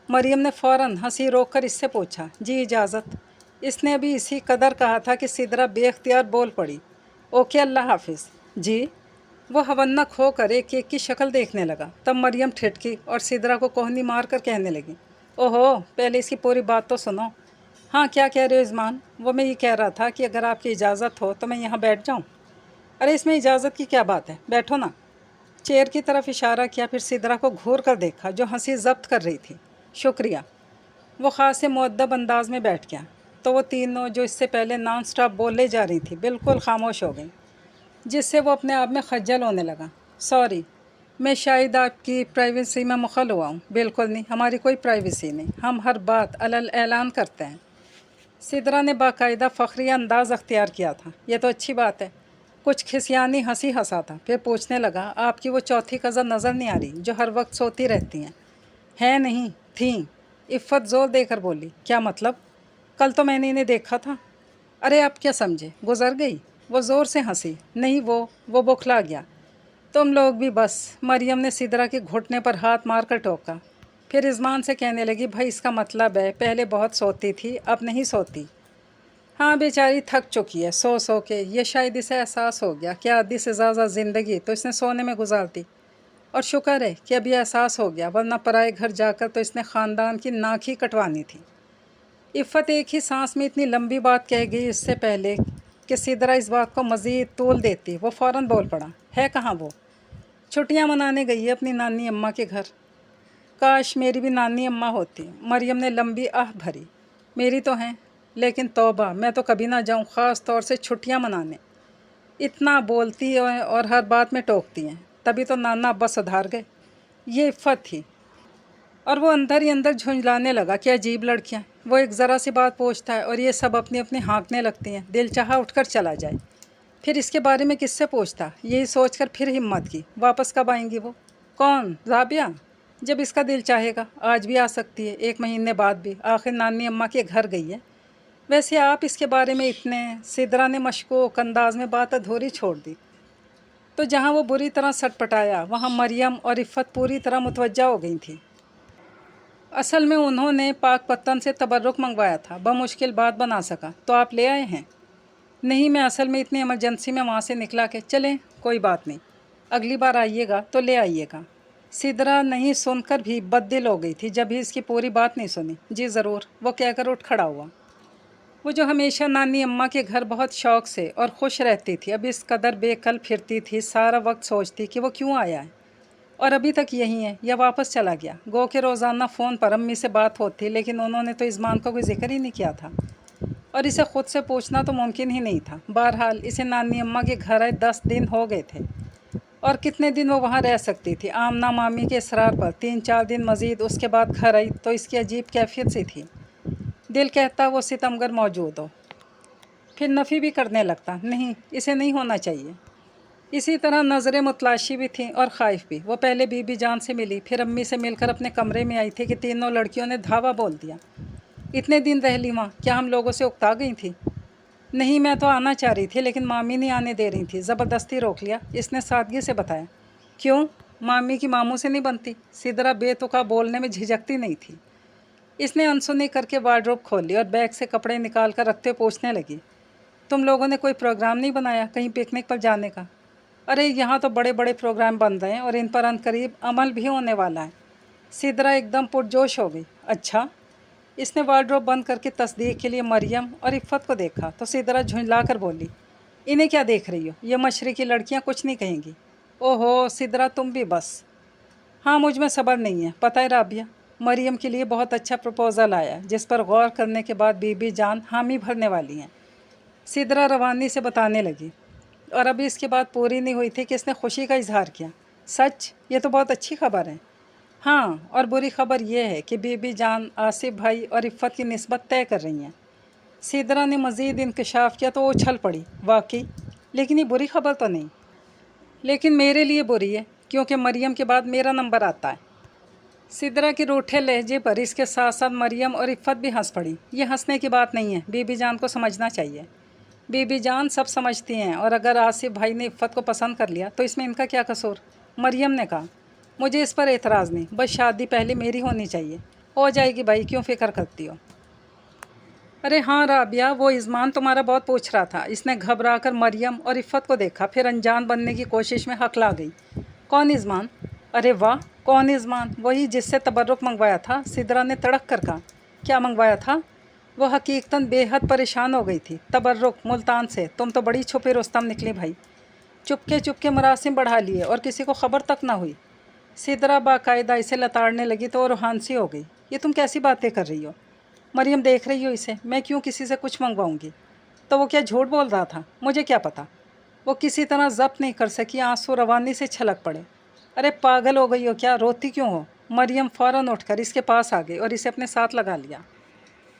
مریم نے فوراً ہنسی روک کر اس سے پوچھا۔ جی اجازت۔ اس نے ابھی اسی قدر کہا تھا کہ سدرا بے اختیار بول پڑی، اوکے، اللہ حافظ۔ جی؟ वो हवन्नक होकर एक केक की शक्ल देखने लगा। तब मरियम ठिठकी और सिदरा को कोहनी मार कर कहने लगी, ओहो, पहले इसकी पूरी बात तो सुनो। हाँ, क्या कह रहे हो इज़मान? वो मैं ये कह रहा था कि अगर आपकी इजाज़त हो तो मैं यहाँ बैठ जाऊँ। अरे इसमें इजाज़त की क्या बात है, बैठो ना। चेयर की तरफ इशारा किया, फिर सिदरा को घूर कर देखा जो हंसी जब्त कर रही थी। शुक्रिया। वो ख़ास मुअद्दब अंदाज में बैठ गया। तो वो तीनों जो इससे पहले नॉन स्टॉप बोले जा रही थी बिल्कुल खामोश हो गई, जिससे वो अपने आप में खज्जल होने लगा। सॉरी, मैं शायद आपकी प्राइवेसी में मुखल हुआ हूँ। बिल्कुल नहीं, हमारी कोई प्राइवेसी नहीं, हम हर बात अलल ऐलान करते हैं। सिदरा ने बाकायदा फ़ख्री अंदाज़ अख्तियार किया था। ये तो अच्छी बात है। कुछ खिसियानी हंसी हंसा था, फिर पूछने लगा, आपकी वो चौथी कज़न नज़र नहीं आ रही जो हर वक्त सोती रहती हैं? है नहीं, थीं। इफ़्फ़त ज़ोर देकर बोली, क्या मतलब? कल तो मैंने इन्हें देखा था। अरे आप क्या समझे, गुज़र गई? वो ज़ोर से हंसी। नहीं, वो बौखला गया। तुम लोग भी बस। मरियम ने सिदरा के घुटने पर हाथ मार कर टोका। फिर इज़मान से कहने लगी, भाई इसका मतलब है पहले बहुत सोती थी, अब नहीं सोती। हाँ, बेचारी थक चुकी है सो सो के। ये शायद इसे एहसास हो गया कि आधी से ज़्यादा ज़िंदगी तो इसने सोने में गुजारती, और शुक्र है कि अभी एहसास हो गया, वरना पराए घर जाकर तो इसने ख़ानदान की नाक ही कटवानी थी। इफ़्फ़त एक ही सांस में इतनी लंबी बात कह गई इससे पहले कि सिदरा इस बात को मज़ीद तूल देती। वो फ़ौरन बोल पड़ा, है कहाँ वो? छुट्टियाँ मनाने गई है अपनी नानी अम्मा के घर। काश मेरी भी नानी अम्मा होती। मरियम ने लंबी आह भरी। मेरी तो हैं, लेकिन तौबा, मैं तो कभी ना जाऊँ, ख़ास तौर से छुट्टियाँ मनाने। इतना बोलती है और हर बात में टोकती हैं। तभी तो नाना अब्बा सुधार गए। ये इफ़्फ़त थी। और वो अंदर ही अंदर झुंझलाने लगा कि अजीब लड़कियाँ। वो एक ज़रा सी बात पूछता है और ये सब अपनी अपनी हाँकने लगती हैं। दिल चाहा उठकर चला जाए। फिर इसके बारे में किससे पूछता, यही सोचकर फिर हिम्मत की। वापस कब आएंगी वो? कौन? ज़ाबिया? जब इसका दिल चाहेगा। आज भी आ सकती है, 1 महीने बाद भी। आखिर नानी अम्मा के घर गई है। वैसे आप इसके बारे में इतने। सिदरा ने मशकूक अंदाज में बात अधूरी छोड़ दी। तो जहाँ वो बुरी तरह सटपटाया, वहाँ मरियम और इफ़्फ़त पूरी तरह मुतवज्जा हो गई थी। असल में उन्होंने पाक पत्तन से तबर्रुक मंगवाया था, बमुश्किल बात बना सका। तो आप ले आए हैं? नहीं, मैं असल में इतनी इमरजेंसी में वहाँ से निकला के। चलें, कोई बात नहीं, अगली बार आइएगा तो ले आइएगा। सिदरा नहीं सुनकर भी बददिल हो गई थी, जब भी इसकी पूरी बात नहीं सुनी। जी ज़रूर, वो कहकर उठ खड़ा हुआ। वो जो हमेशा नानी अम्मा के घर बहुत शौक़ से और खुश रहती थी, अब इस कदर बेकल फिरती थी, सारा वक्त सोचती कि वो क्यों आया है और अभी तक यहीं है या वापस चला गया। गो के रोज़ाना फ़ोन पर अम्मी से बात होती, लेकिन उन्होंने तो इज़मान का कोई जिक्र ही नहीं किया था, और इसे ख़ुद से पूछना तो मुमकिन ही नहीं था। बहरहाल इसे नानी अम्मा के घर आए 10 दिन हो गए थे, और कितने दिन वो वहाँ रह सकती थी। आमना मामी के इसरार पर 3-4 दिन मज़ीद उसके बाद घर आई तो इसकी अजीब कैफियत सी थी। दिल कहता वो सितमगर मौजूद हो, फिर नफ़ी भी करने लगता, नहीं, इसे नहीं होना चाहिए। इसी तरह नज़रें मुतलाशी भी थीं और ख़ाइफ भी। वो पहले बीबी जान से मिली, फिर अम्मी से मिलकर अपने कमरे में आई थी कि तीनों लड़कियों ने धावा बोल दिया। इतने दिन रह ली वहाँ, क्या हम लोगों से उकता गई थी? नहीं, मैं तो आना चाह रही थी, लेकिन मामी नहीं आने दे रही थी, ज़बरदस्ती रोक लिया, इसने सादगी से बताया। क्यों? मामी की मामू से नहीं बनती? सिदरा बेतुका बोलने में झिझकती नहीं थी। इसने अनसुनी करके वार्डरोब खोल ली और बैग से कपड़े निकाल कर रखते पूछने लगी, तुम लोगों ने कोई प्रोग्राम नहीं बनाया कहीं पिकनिक पर जाने का? अरे यहाँ तो बड़े बड़े प्रोग्राम बन रहे हैं और इन पर अनकरीब अमल भी होने वाला है। सिदरा एकदम पुरजोश हो गई। अच्छा? इसने वार्डरोब बंद करके तस्दीक के लिए मरियम और इफ़्फ़त को देखा तो सिदरा झुंझला कर बोली, इन्हें क्या देख रही हो? ये मशरक़ी लड़कियाँ कुछ नहीं कहेंगी। ओहो सिदरा, तुम भी बस। हाँ, मुझ में सब्र नहीं है। पता है राबिया, मरियम के लिए बहुत अच्छा प्रपोज़ल आया, जिस पर गौर करने के बाद बीबी जान हामी भरने वाली हैं। सिदरा रवानी से बताने लगी, और अभी इसके बाद पूरी नहीं हुई थी कि इसने खुशी का इजहार किया। सच? ये तो बहुत अच्छी खबर है। हाँ, और बुरी खबर यह है कि बीबी जान आसिफ भाई और इफ़्फ़त की निस्बत तय कर रही हैं। सिदरा ने मज़ीद इंकशाफ किया तो वो उछल पड़ी, वाकई? लेकिन ये बुरी खबर तो नहीं। लेकिन मेरे लिए बुरी है, क्योंकि मरियम के बाद मेरा नंबर आता है। सिदरा के रूठे लहजे पर इसके साथ साथ मरियम और इफ़्फ़त भी हंस पड़ी। ये हंसने की बात नहीं है, बीबी जान को समझना चाहिए। बीबी जान सब समझती हैं, और अगर आसिफ भाई ने इफ़्फ़त को पसंद कर लिया तो इसमें इनका क्या कसूर? मरियम ने कहा, मुझे इस पर एतराज़ नहीं, बस शादी पहले मेरी होनी चाहिए। हो जाएगी भाई, क्यों फ़िक्र करती हो? अरे हाँ राबिया, वो इज़मान तुम्हारा बहुत पूछ रहा था। इसने घबरा कर मरियम और इफ़्फ़त को देखा, फिर अनजान बनने की कोशिश में हकला गई। कौन इज़मान? अरे वाह, कौन इज़मान? वही जिससे तबर्रुक मंगवाया था। सिदरा ने तड़क कर कहा। क्या मंगवाया था? वो हकीकतन बेहद परेशान हो गई थी। तबर्रुक मुल्तान से? तुम तो बड़ी छुपी रुस्तम निकली भाई। चुपके चुपके मरासिम बढ़ा लिए और किसी को खबर तक ना हुई। सिदरा बाकायदा इसे लताड़ने लगी तो रोहानसी हो गई। ये तुम कैसी बातें कर रही हो? मरियम, देख रही हो इसे? मैं क्यों किसी से कुछ मंगवाऊंगी? तो वो क्या झूठ बोल रहा था? मुझे क्या पता। वो किसी तरह ज़ब्त नहीं कर सकी, आंसू रवानी से छलक पड़े। अरे पागल हो गई हो क्या? रोती क्यों हो? मरियम फ़ौरन उठकर इसके पास आ गई और इसे अपने साथ लगा लिया।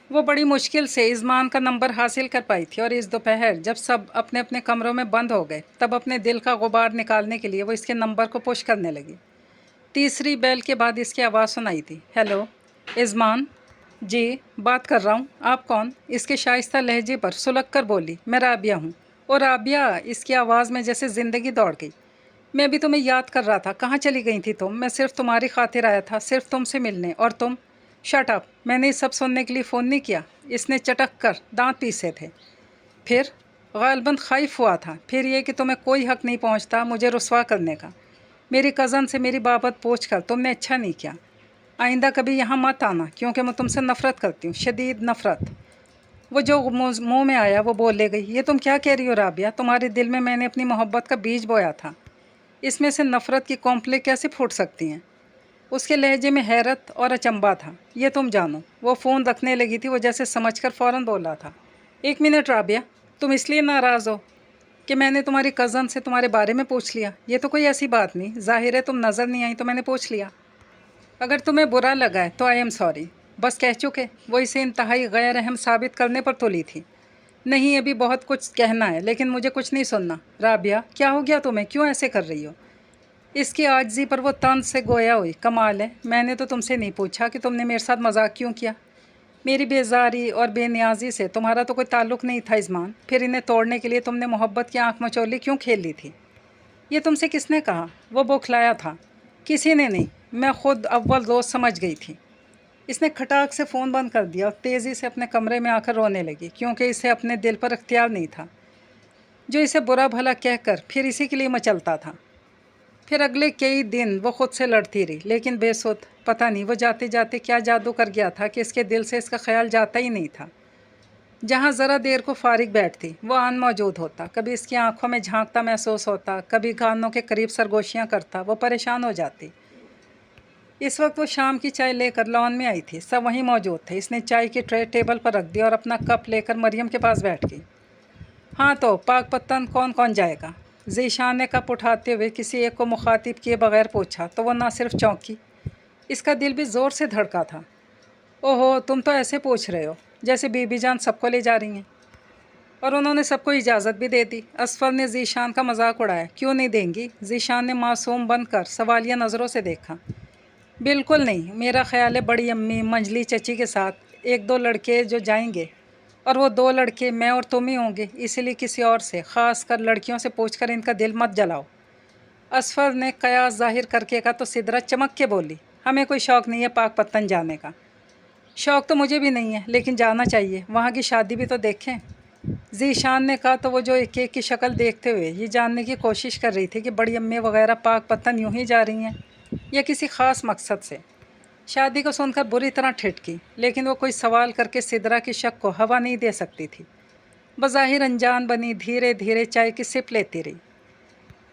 वो बड़ी मुश्किल से इज़मान का नंबर हासिल कर पाई थी और इस दोपहर जब सब अपने अपने कमरों में बंद हो गए तब अपने दिल का गुबार निकालने के लिए वो इसके नंबर को पुश करने लगी। तीसरी बेल के बाद इसकी आवाज़ सुनाई थी। हेलो इज़मान। जी बात कर रहा हूँ। आप कौन? इसके शाइस्ता लहजे पर सुलग कर बोली। मैं राबिया हूँ। और राबिया, इसकी आवाज़ में जैसे ज़िंदगी दौड़ गई। मैं भी तुम्हें याद कर रहा था। कहाँ चली गई थी तुम? मैं सिर्फ तुम्हारी खातिर आया था, सिर्फ तुमसे मिलने। और तुम? Shut up. मैंने ये सब सुनने के लिए फ़ोन नहीं किया। इसने चटक कर दांत पीसे थे। फिर? गालबन खौफ हुआ था। फिर ये कि तुम्हें कोई हक़ नहीं पहुँचता मुझे रुसवा करने का। मेरी कज़न से मेरी बाबत पूछ कर तुमने अच्छा नहीं किया। आइंदा कभी यहाँ मत आना, क्योंकि मैं तुमसे नफ़रत करती हूँ, शदीद नफ़रत। वो जो मुंह में आया वो बोले गई। ये तुम क्या कह रही हो राबिया? तुम्हारे दिल में मैंने अपनी मोहब्बत का बीज बोया था। इसमें से नफ़रत की कॉम्प्ले कैसे फूट सकती हैं? उसके लहजे में हैरत और अचंबा था। ये तुम जानो। वो फ़ोन रखने लगी थी। वो जैसे समझकर फ़ौरन बोला था। एक मिनट राबिया, तुम इसलिए नाराज़ हो कि मैंने तुम्हारी कज़न से तुम्हारे बारे में पूछ लिया? ये तो कोई ऐसी बात नहीं। ज़ाहिर है तुम नज़र नहीं आई तो मैंने पूछ लिया। अगर तुम्हें बुरा लगा है तो आई एम सॉरी। बस कह चुके। वो इसे इंतहाई गैर अहम साबित करने पर तुली थी। नहीं, अभी बहुत कुछ कहना है, लेकिन मुझे कुछ नहीं सुनना। राबिया, क्या हो गया तुम्हें? क्यों ऐसे कर रही हो? इसकी आजिज़ी पर वो तंज से गोया हुई। कमाल है, मैंने तो तुमसे नहीं पूछा कि तुमने मेरे साथ मजाक क्यों किया। मेरी बेजारी और बेनियाजी से तुम्हारा तो कोई ताल्लुक़ नहीं था इज़मान। फिर इन्हें तोड़ने के लिए तुमने मोहब्बत की आँख मचोली क्यों खेल ली थी? ये तुमसे किसने कहा? वो बौखलाया था। किसी ने नहीं, मैं खुद अव्वल रोज़ समझ गई थी। इसने खटाक से फ़ोन बंद कर दिया और तेज़ी से अपने कमरे में आकर रोने लगी, क्योंकि इसे अपने दिल पर अख्तियार नहीं था, जो इसे बुरा भला कहकर फिर इसी के लिए मचलता था। फिर अगले कई दिन वो ख़ुद से लड़ती रही, लेकिन बेसुध। पता नहीं वो जाते जाते क्या जादू कर गया था कि इसके दिल से इसका ख्याल जाता ही नहीं था। जहाँ ज़रा देर को फारिग बैठती वो आन मौजूद होता। कभी इसकी आंखों में झांकता महसूस होता, कभी कानों के करीब सरगोशियाँ करता। वो परेशान हो जाती। इस वक्त वो शाम की चाय लेकर लॉन में आई थी। सब वहीं मौजूद थे। इसने चाय की ट्रे टेबल पर रख दी और अपना कप लेकर मरियम के पास बैठ गई। हाँ तो पाक पत्तन कौन कौन जाएगा? ज़ीशान ने कप उठाते हुए किसी एक को मुखातिब किए बगैर पूछा तो वो ना सिर्फ चौंकी, इसका दिल भी ज़ोर से धड़का था। ओहो, तुम तो ऐसे पूछ रहे हो जैसे बीबी जान सबको ले जा रही हैं। और उन्होंने सबको इजाज़त भी दे दी। असफर ने ज़ीशान का मजाक उड़ाया। क्यों नहीं देंगी? ज़ीशान ने मासूम बनकर सवालिया नज़रों से देखा। बिल्कुल नहीं। मेरा ख्याल है बड़ी अम्मी मंजली चची के साथ एक दो लड़के जो जाएंगे, और वो दो लड़के मैं और तुम ही होंगे। इसीलिए किसी और से, ख़ास कर लड़कियों से पूछकर इनका दिल मत जलाओ। असफर ने कयास जाहिर करके कहा तो सिदरा चमक के बोली, हमें कोई शौक़ नहीं है पाक पत्तन जाने का। शौक़ तो मुझे भी नहीं है, लेकिन जाना चाहिए। वहाँ की शादी भी तो देखें। ज़ीशान ने कहा तो वो जो एक एक की शक्ल देखते हुए ये जानने की कोशिश कर रही थी कि बड़ी अम्मी वगैरह पाक पत्तन यूं ही जा रही हैं या किसी ख़ास मकसद से। शादी को सुनकर बुरी तरह ठिठकी, लेकिन वो कोई सवाल करके सिदरा की शक को हवा नहीं दे सकती थी। बज़ाहिर अनजान बनी धीरे धीरे चाय की सिप लेती रही।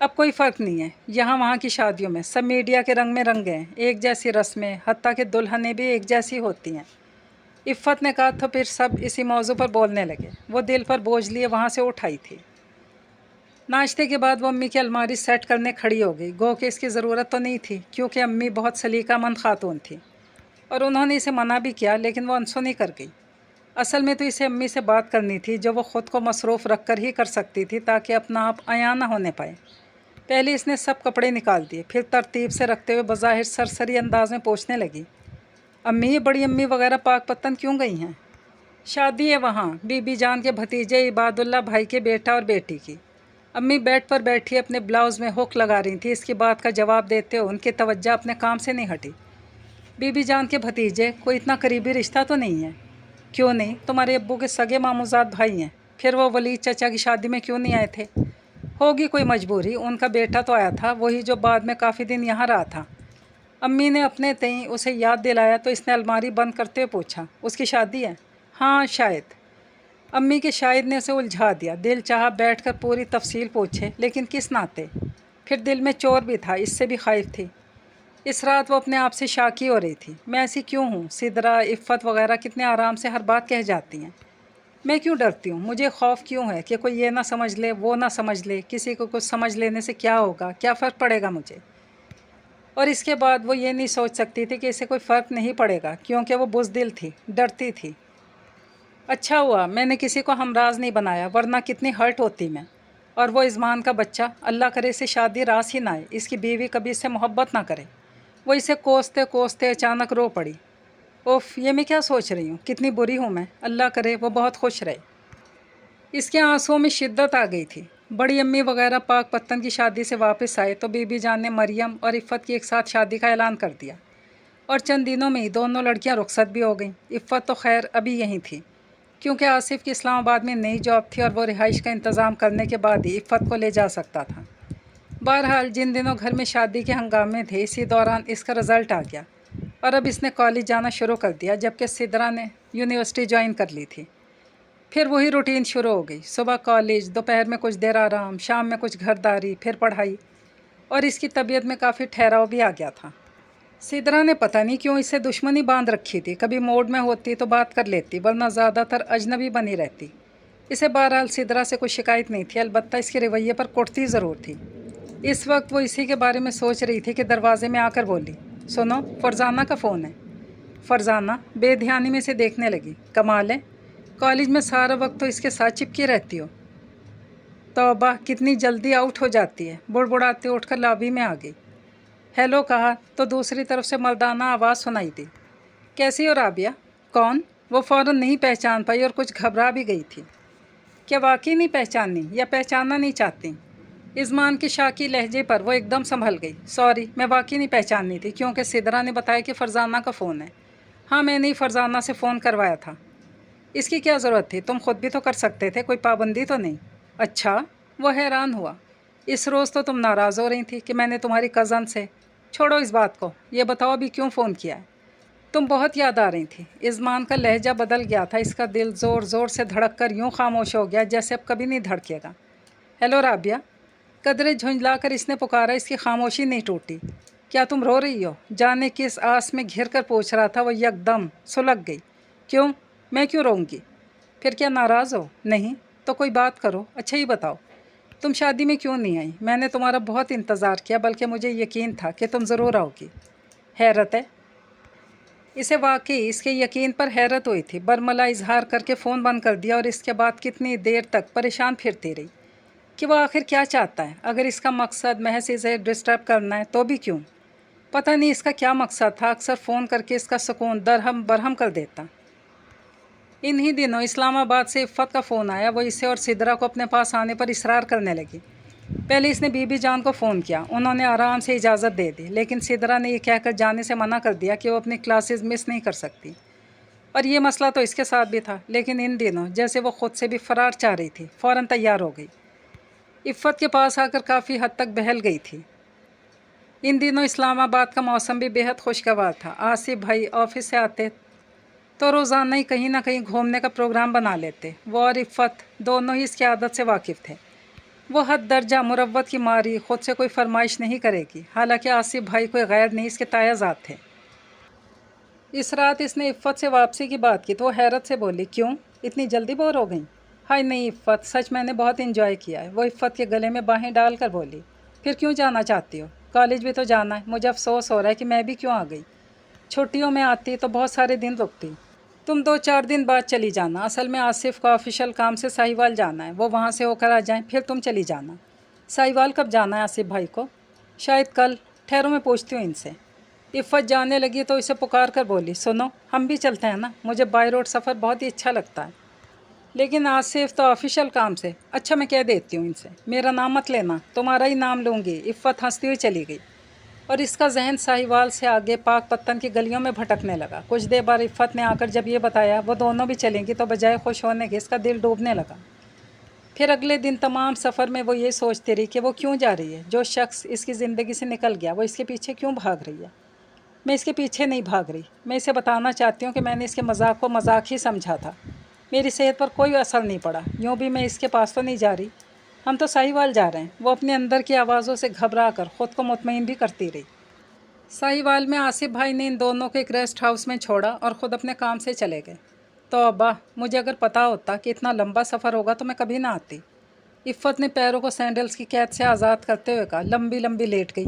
अब कोई फ़र्क नहीं है। यहाँ वहाँ की शादियों में सब मीडिया के रंग में रंगे हैं। एक जैसी रस्में, हत्ता कि दुल्हनें भी एक जैसी होती हैं। इफ़्फ़त ने कहा तो फिर सब इसी मौजू पर बोलने लगे। वो दिल पर बोझ लिए वहाँ से उठ आई थी। नाश्ते के बाद वो अम्मी की अलमारी सेट करने खड़ी हो गई। गो कि इसकी ज़रूरत तो नहीं थी, क्योंकि अम्मी बहुत सलीकामंद खातून थी और उन्होंने इसे मना भी किया, लेकिन वो अनसुनी कर गई। असल में तो इसे अम्मी से बात करनी थी, जो वो ख़ुद को मसरूफ़ रख कर ही कर सकती थी, ताकि अपना आप अयां ना होने पाए। पहले इसने सब कपड़े निकाल दिए, फिर तरतीब से रखते हुए बज़ाहिर सरसरी अंदाज में पूछने लगी, अम्मी ये बड़ी अम्मी वगैरह पाक पत्तन क्यों गई हैं? शादी है वहाँ बीबी जान के भतीजे इबादुल्ला भाई के बेटा और बेटी की। अम्मी बेड पर बैठी अपने ब्लाउज़ में हुक लगा रही थी। इसकी बात का जवाब देते हुए उनकी तवज्जो अपने काम से नहीं हटी। बीबी जान के भतीजे कोई इतना करीबी रिश्ता तो नहीं है। क्यों नहीं, तुम्हारे अब्बू के सगे मामूजाद भाई हैं, फिर वो वलीद चचा की शादी में क्यों नहीं आए थे? होगी कोई मजबूरी, उनका बेटा तो आया था, वही जो बाद में काफ़ी दिन यहाँ रहा था। अम्मी ने अपने तई उसे याद दिलाया तो इसने अलमारी बंद करते हुए पूछा, उसकी शादी है? हाँ शायद। अम्मी के शायद ने उसे उलझा दिया। दिल चाहा बैठकर पूरी तफसील पूछे, लेकिन किस नाते? फिर दिल में चोर भी था, इससे भी खौफ थी। इस रात वो अपने आप से शाकी हो रही थी। मैं ऐसी क्यों हूँ? सिदरा, इफ़्फ़त वगैरह कितने आराम से हर बात कह जाती हैं। मैं क्यों डरती हूँ? मुझे खौफ क्यों है कि कोई ये ना समझ ले, वो ना समझ ले। किसी को कुछ समझ लेने से क्या होगा, क्या फ़र्क पड़ेगा मुझे? और इसके बाद वो ये नहीं सोच सकती थी कि इसे कोई फ़र्क नहीं पड़ेगा, क्योंकि वो बुज़दिल थी, डरती थी। अच्छा हुआ मैंने किसी को हमराज नहीं बनाया, वरना कितनी हर्ट होती मैं। और वो इज़मान का बच्चा, अल्लाह करे इसे शादी रास ही ना आए, इसकी बीवी कभी इससे मोहब्बत ना करे। वो इसे कोसते कोसते अचानक रो पड़ी। ओफ, ये मैं क्या सोच रही हूँ, कितनी बुरी हूँ मैं। अल्लाह करे वो बहुत खुश रहे। इसके आंसुओं में शिद्दत आ गई थी। बड़ी अम्मी वगैरह पाक पत्तन की शादी से वापस आए तो बीबी जान ने मरियम और इफ़्फ़त की एक साथ शादी का ऐलान कर दिया, और चंद दिनों में ही दोनों लड़कियां रुखसत भी हो गईं। इफ़्फ़त तो खैर अभी यहीं थी, क्योंकि आसिफ की इस्लामाबाद में नई जॉब थी और वो रिहाइश का इंतज़ाम करने के बाद ही इफ़्फ़त को ले जा सकता था। बहरहाल जिन दिनों घर में शादी के हंगामे थे, इसी दौरान इसका रिज़ल्ट आ गया और अब इसने कॉलेज जाना शुरू कर दिया, जबकि सिदरा ने यूनिवर्सिटी ज्वाइन कर ली थी। फिर वही रूटीन शुरू हो गई। सुबह कॉलेज, दोपहर में कुछ देर आराम, शाम में कुछ घरदारी, फिर पढ़ाई। और इसकी तबीयत में काफ़ी ठहराव भी आ गया था। सिदरा ने पता नहीं क्यों इसे दुश्मनी बांध रखी थी। कभी मूड में होती तो बात कर लेती, वरना ज़्यादातर अजनबी बनी रहती। इसे बहरहाल सिदरा से कोई शिकायत नहीं थी, अलबत्ता इसके रवैये पर कुटती ज़रूर थी। इस वक्त वो इसी के बारे में सोच रही थी कि दरवाजे में आकर बोली, सुनो, फरजाना का फ़ोन है। फरजाना बेध्यानी में से देखने लगी। कमाल है, कॉलेज में सारा वक्त तो इसके साथ चिपकी रहती हो। तौबा, कितनी जल्दी आउट हो जाती है। बुड़बुड़ाते उठकर लॉबी में आ गई। हेलो कहा तो दूसरी तरफ से मर्दाना आवाज़ सुनाई दी, कैसी हो राबिया? कौन? वो फ़ौरन नहीं पहचान पाई और कुछ घबरा भी गई थी। क्या वाकई नहीं पहचानी या पहचानना नहीं चाहती? इज़मान के शाकी लहजे पर वो एकदम संभल गई। सॉरी, मैं वाकई नहीं पहचाननी थी, क्योंकि सिदरा ने बताया कि फरजाना का फ़ोन है। हाँ, मैंने ही फरजाना से फ़ोन करवाया था। इसकी क्या ज़रूरत थी? तुम खुद भी तो कर सकते थे, कोई पाबंदी तो नहीं। अच्छा, वो हैरान हुआ। इस रोज़ तो तुम नाराज़ हो रही थी कि मैंने तुम्हारी कज़न से। छोड़ो इस बात को, ये बताओ अभी क्यों फ़ोन किया है? तुम बहुत याद आ रही थी। इज़मान का लहजा बदल गया था। इसका दिल ज़ोर ज़ोर से धड़क कर यूँ खामोश हो गया जैसे अब कभी नहीं धड़केगा। हेलो राबिया, कदरे झुंझला कर इसने पुकारा। इसकी खामोशी नहीं टूटी। क्या तुम रो रही हो? जाने किस आस में घिर कर पूछ रहा था वो यकदम सुलग गई। क्यों? मैं क्यों रोऊंगी? फिर क्या नाराज़ हो? नहीं तो कोई बात करो। अच्छा ही बताओ, तुम शादी में क्यों नहीं आई? मैंने तुम्हारा बहुत इंतज़ार किया, बल्कि मुझे यकीन था कि तुम ज़रूर आओगी। हैरत है। इसे वाकई इसके यकीन पर हैरत हुई थी। बरमला इजहार करके फ़ोन बंद कर दिया और इसके बाद कितनी देर तक परेशान फिरती रही कि वो आखिर क्या चाहता है। अगर इसका मकसद महज इसे डिस्टर्ब करना है तो भी क्यों? पता नहीं इसका क्या मकसद था। अक्सर फ़ोन करके इसका सुकून दरहम बरहम कर देता। इन्हीं दिनों इस्लामाबाद से इफ़्फ़त का फ़ोन आया। वो इसे और सिदरा को अपने पास आने पर इसरार करने लगी। पहले इसने बीबी जान को फ़ोन किया, उन्होंने आराम से इजाज़त दे दी, लेकिन सिदरा ने यह कहकर जाने से मना कर दिया कि वो अपनी क्लासेस मिस नहीं कर सकती। और ये मसला तो इसके साथ भी था, लेकिन इन दिनों जैसे वो ख़ुद से भी फ़रार चाह रही थी, फ़ौरन तैयार हो गई। इफ़्फ़त के पास आकर काफ़ी हद तक बहल गई थी। इन दिनों इस्लामाबाद का मौसम भी बेहद खुशगवार था। आसिफ भाई ऑफिस से आते तो रोज़ाना ही कहीं ना कहीं घूमने का प्रोग्राम बना लेते। वो और इफ़्फ़त दोनों ही इसकी आदत से वाकिफ़ थे। वो हद दर्जा मुरव्वत की मारी ख़ुद से कोई फरमाइश नहीं करेगी। हालांकि आसिफ भाई कोई गैर नहीं, इसके तायाजात थे। इस रात इसने इफ़्फ़त से वापसी की बात की तो वो हैरत से बोली, क्यों इतनी जल्दी बोर हो गई? हाय नहीं इफ़्फ़त, सच मैंने बहुत इन्जॉय किया है। वो इफ़्फ़त के गले में बाहें डाल कर बोली। फिर क्यों जाना चाहती हो? कॉलेज भी तो जाना है। मुझे अफसोस हो रहा है कि मैं भी क्यों आ गई। छुट्टियों में आती तो बहुत सारे दिन रुकती। तुम 2-4 दिन बाद चली जाना। असल में आसिफ का ऑफिशियल काम से साहिवाल जाना है, वो वहाँ से होकर आ जाएं, फिर तुम चली जाना। साहिवाल कब जाना है आसिफ भाई को? शायद कल। ठहरो मैं पूछती हूँ इनसे। इफ़्फ़त जाने लगी तो इसे पुकार कर बोली, सुनो हम भी चलते हैं ना, मुझे बाई रोड सफ़र बहुत ही अच्छा लगता है। लेकिन आसिफ तो ऑफिशियल काम से। अच्छा मैं कह देती हूँ इनसे, मेरा नाम मत लेना, तुम्हारा ही नाम लूँगी। इफ़्फ़त हंसती हुई चली गई। और इसका जहन साहिवाल से आगे पाक पत्तन की गलियों में भटकने लगा। कुछ देर बाद इफ़्फ़त ने आकर जब ये बताया वो दोनों भी चलेंगी तो बजाय खुश होने के इसका दिल डूबने लगा। फिर अगले दिन तमाम सफ़र में वो ये सोचती रही कि वो क्यों जा रही है। जो शख्स इसकी ज़िंदगी से निकल गया वो इसके पीछे क्यों भाग रही है। मैं इसके पीछे नहीं भाग रही, मैं इसे बताना चाहती हूँ कि मैंने इसके मजाक को मजाक ही समझा था। मेरी सेहत पर कोई असर नहीं पड़ा। यूँ भी मैं इसके पास तो नहीं जा रही, हम तो साहिवाल जा रहे हैं। वो अपने अंदर की आवाज़ों से घबरा कर ख़ुद को मुतमईन भी करती रही। साहिवाल में आसिफ भाई ने इन दोनों को एक रेस्ट हाउस में छोड़ा और ख़ुद अपने काम से चले गए। तो अब्बा, मुझे अगर पता होता कि इतना लंबा सफ़र होगा तो मैं कभी ना आती। इफ़्फ़त ने पैरों को सैंडल्स की कैद से आज़ाद करते हुए कहा। लंबी लंबी लेट गई।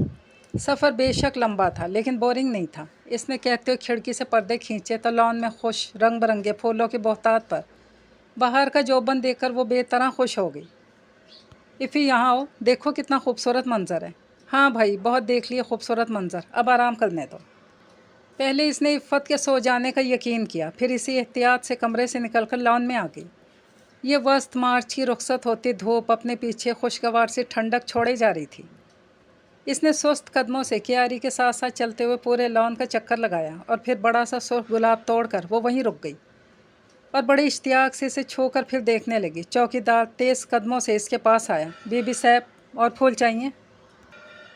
सफ़र बेशक लंबा था लेकिन बोरिंग नहीं था। इसने कहते हुए खिड़की से पर्दे खींचे तो लॉन में खुश रंग बिरंगे फूलों की बहुतात पर बाहर का जोबन देखकर वो बेतरह खुश हो गई। इफ़ी, यहाँ आओ, देखो कितना खूबसूरत मंज़र है। हाँ भाई, बहुत देख लिए खूबसूरत मंज़र, अब आराम करने दो। पहले इसने इफ़्फ़त के सो जाने का यकीन किया, फिर इसी एहतियात से कमरे से निकलकर लॉन में आ गई। ये वस्त मार्च की रुखसत होती धूप अपने पीछे खुशगवार सी ठंडक छोड़े जा रही थी। इसने सुस्त कदमों से क्यारी के साथ साथ चलते हुए पूरे लॉन का चक्कर लगाया और फिर बड़ा सा सुर्ख गुलाब तोड़कर वो वहीं रुक गई और बड़े इश्तियाक से इसे छूकर फिर देखने लगी। चौकीदार तेज़ कदमों से इसके पास आया। बीबी साहब, और फूल चाहिए?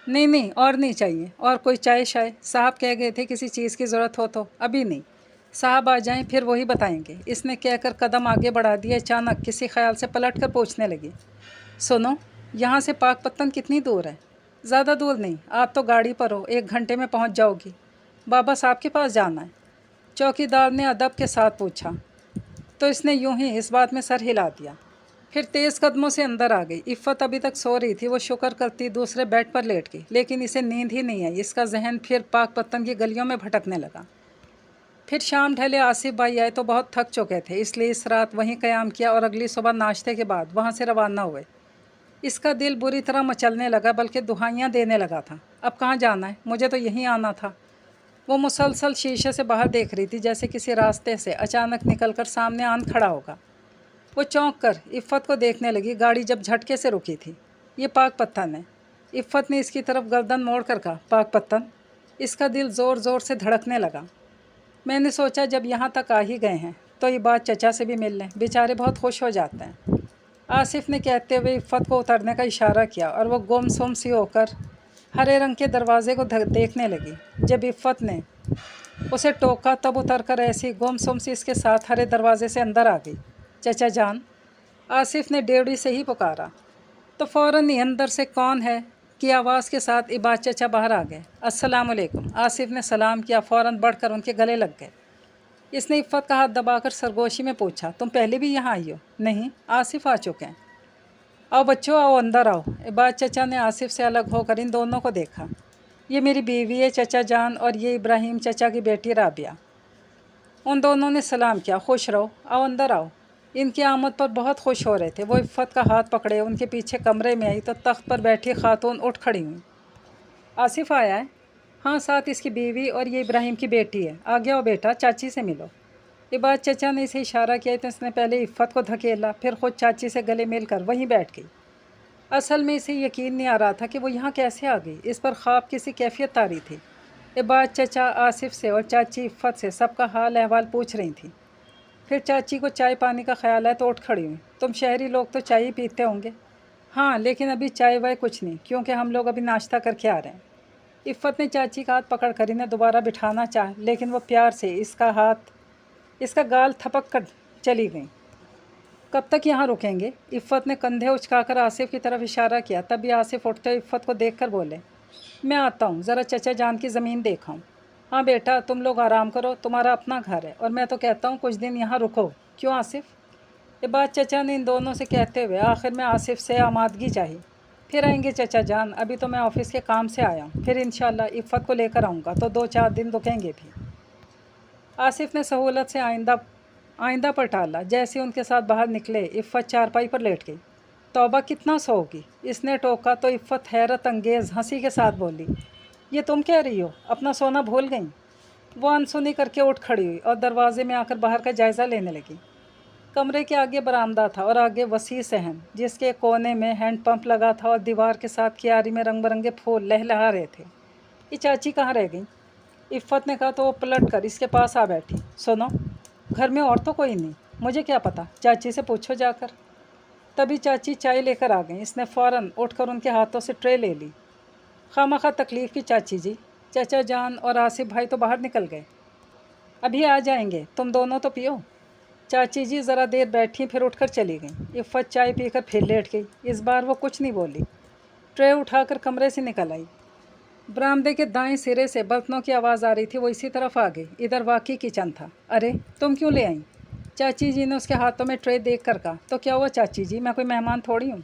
नहीं नहीं, और नहीं चाहिए। और कोई चाय शाय? साहब कह गए थे किसी चीज़ की ज़रूरत हो तो। अभी नहीं, साहब आ जाएं फिर वही बताएंगे। इसने कहकर कदम आगे बढ़ा दिया। अचानक किसी ख्याल से पलट कर पूछने लगी, सुनो, यहाँ से पाकपत्तन कितनी दूर है? ज़्यादा दूर नहीं, आप तो गाड़ी पर हो, 1 घंटे में पहुँच जाओगी। बाबा साहब के पास जाना है? चौकीदार ने अदब के साथ पूछा तो इसने यूं ही इस बात में सर हिला दिया। फिर तेज़ कदमों से अंदर आ गई। इफ़्फ़त अभी तक सो रही थी। वो शुक्र करती दूसरे बेड पर लेट गई, लेकिन इसे नींद ही नहीं आई। इसका जहन फिर पाकपत्तन की गलियों में भटकने लगा। फिर शाम ढले। आसिफ भाई आए तो बहुत थक चुके थे, इसलिए इस रात वहीं क़याम किया और अगली सुबह नाश्ते के बाद वहाँ से रवाना हुए। इसका दिल बुरी तरह मचलने लगा, बल्कि दुहाइयाँ देने लगा था। अब कहाँ जाना है? मुझे तो यहीं आना था। वो मुसलसल शीशे से बाहर देख रही थी, जैसे किसी रास्ते से अचानक निकलकर सामने आन खड़ा होगा। वो चौंक कर इफ़्फ़त को देखने लगी। गाड़ी जब झटके से रुकी थी। ये पाकपत्तन है। इफ़्फ़त ने इसकी तरफ गर्दन मोड़ कर कहा। पाकपत्तन? इसका दिल ज़ोर ज़ोर से धड़कने लगा। मैंने सोचा जब यहाँ तक आ ही गए हैं तो ये बात चचा से भी मिल लें, बेचारे बहुत खुश हो जाते हैं। आसिफ ने कहते हुए इफ़्फ़त को उतरने का इशारा किया और वो गुमसुम सी होकर हरे रंग के दरवाजे को देखने लगी। जब इफ़्फ़त ने उसे टोका तब उतरकर ऐसी गुमसुम सी इसके साथ हरे दरवाजे से अंदर आ गई। चचा जान, आसिफ ने डेवड़ी से ही पुकारा तो फ़ौरन ही अंदर से कौन है की आवाज़ के साथ इबाद चचा बाहर आ गए। अस्सलाम वालेकुम। आसिफ ने सलाम किया, फ़ौरन बढ़कर उनके गले लग गए। इसने इफ़्फ़त का हाथ दबाकर सरगोशी में पूछा, तुम पहले भी यहाँ आई हो? नहीं, आसिफ आ चुके हैं। आओ बच्चों, आओ अंदर आओ। इबाद चचा ने आसिफ से अलग होकर इन दोनों को देखा। ये मेरी बीवी है चचा जान, और ये इब्राहिम चचा की बेटी राबिया। उन दोनों ने सलाम किया। खुश रहो, आओ अंदर आओ। इनकी आमद पर बहुत खुश हो रहे थे। वो इफ़्फ़त का हाथ पकड़े उनके पीछे कमरे में आई तो तख्त पर बैठी खातून उठ खड़ी हुई। आसिफ आया है? हाँ, साथ इसकी बीवी और ये इब्राहिम की बेटी है। आ गया हो बेटा, चाची से मिलो। इबाद चचा ने इसे इशारा किया तो इसने पहले इफ़्फ़त को धकेला, फिर ख़ुद चाची से गले मिलकर वहीं बैठ गई। असल में इसे यकीन नहीं आ रहा था कि वो यहाँ कैसे आ गई। इस पर ख्वाब किसी कैफियत तारी थी। इबाद चचा आसिफ से और चाची इफ़्फ़त से सबका हाल अहवाल पूछ रही थी। फिर चाची को चाय पानी का ख्याल है तो उठ खड़ी हुई। तुम शहरी लोग तो चाय ही पीते होंगे। हाँ, लेकिन अभी चाय वाय कुछ नहीं, क्योंकि हम लोग अभी नाश्ता करके आ रहे हैं। इफ़्फ़त ने चाची का हाथ पकड़ कर इन्हें दोबारा बिठाना चाहा, लेकिन वो प्यार से इसका गाल थपक कर चली गई। कब तक यहाँ रुकेंगे? इफ़्फ़त ने कंधे उचकाकर आसिफ की तरफ इशारा किया। तभी आसिफ उठते इफ़्फ़त को देखकर बोले, मैं आता हूँ, ज़रा चचा जान की ज़मीन देखाऊँ। हाँ बेटा, तुम लोग आराम करो, तुम्हारा अपना घर है, और मैं तो कहता हूँ कुछ दिन यहाँ रुको। क्यों आसिफ? ये बात चचा ने इन दोनों से कहते हुए आखिर में आसिफ से आमादगी चाहिए। फिर आएंगे चचा जान, अभी तो मैं ऑफ़िस के काम से आया हूँ, फिर इंशाल्लाह इफ़्फ़त को लेकर आऊँगा तो 2-4 दिन रुकेंगे भी। आसिफ ने सहूलत से आइंदा पर टाला। जैसे उनके साथ बाहर निकले, इफ़्फ़त चारपाई पर लेट गई। तौबा, कितना सोओगी? इसने टोका तो इफ़्फ़त हैरत अंगेज़ हंसी के साथ बोली, ये तुम कह रही हो? अपना सोना भूल गई? वो अनसुनी करके उठ खड़ी हुई और दरवाजे में आकर बाहर का जायज़ा लेने लगी। कमरे के आगे बरामदा था और आगे वसी सहन, जिसके कोने में हैंड पंप लगा था और दीवार के साथ क्यारी में रंग बिरंगे फूल लहलहा रहे थे। ये चाची कहाँ रह गई? इफ़्फ़त ने कहा तो वो पलट कर इसके पास आ बैठी। सुनो, घर में और तो कोई नहीं, मुझे क्या पता, चाची से पूछो जाकर। तभी चाची चाय लेकर आ गई। इसने फ़ौरन उठकर उनके हाथों से ट्रे ले ली। खामखा तकलीफ़ की चाची जी, चाचा जान और आसिफ भाई तो बाहर निकल गए, अभी आ जाएंगे, तुम दोनों तो पियो। चाची जी ज़रा देर बैठी फिर उठकर चली गईं। इफ़्फ़त चाय पीकर फिर लेट गई। इस बार वो कुछ नहीं बोली। ट्रे उठाकर कमरे से निकल आई। बरामदे के दाएं सिरे से बर्तनों की आवाज़ आ रही थी। वो इसी तरफ आ गई। इधर वाकई किचन था। अरे तुम क्यों ले आई? चाची जी ने उसके हाथों में ट्रे देख कर कहा। तो क्या हुआ चाची जी, मैं कोई मेहमान थोड़ी हूँ।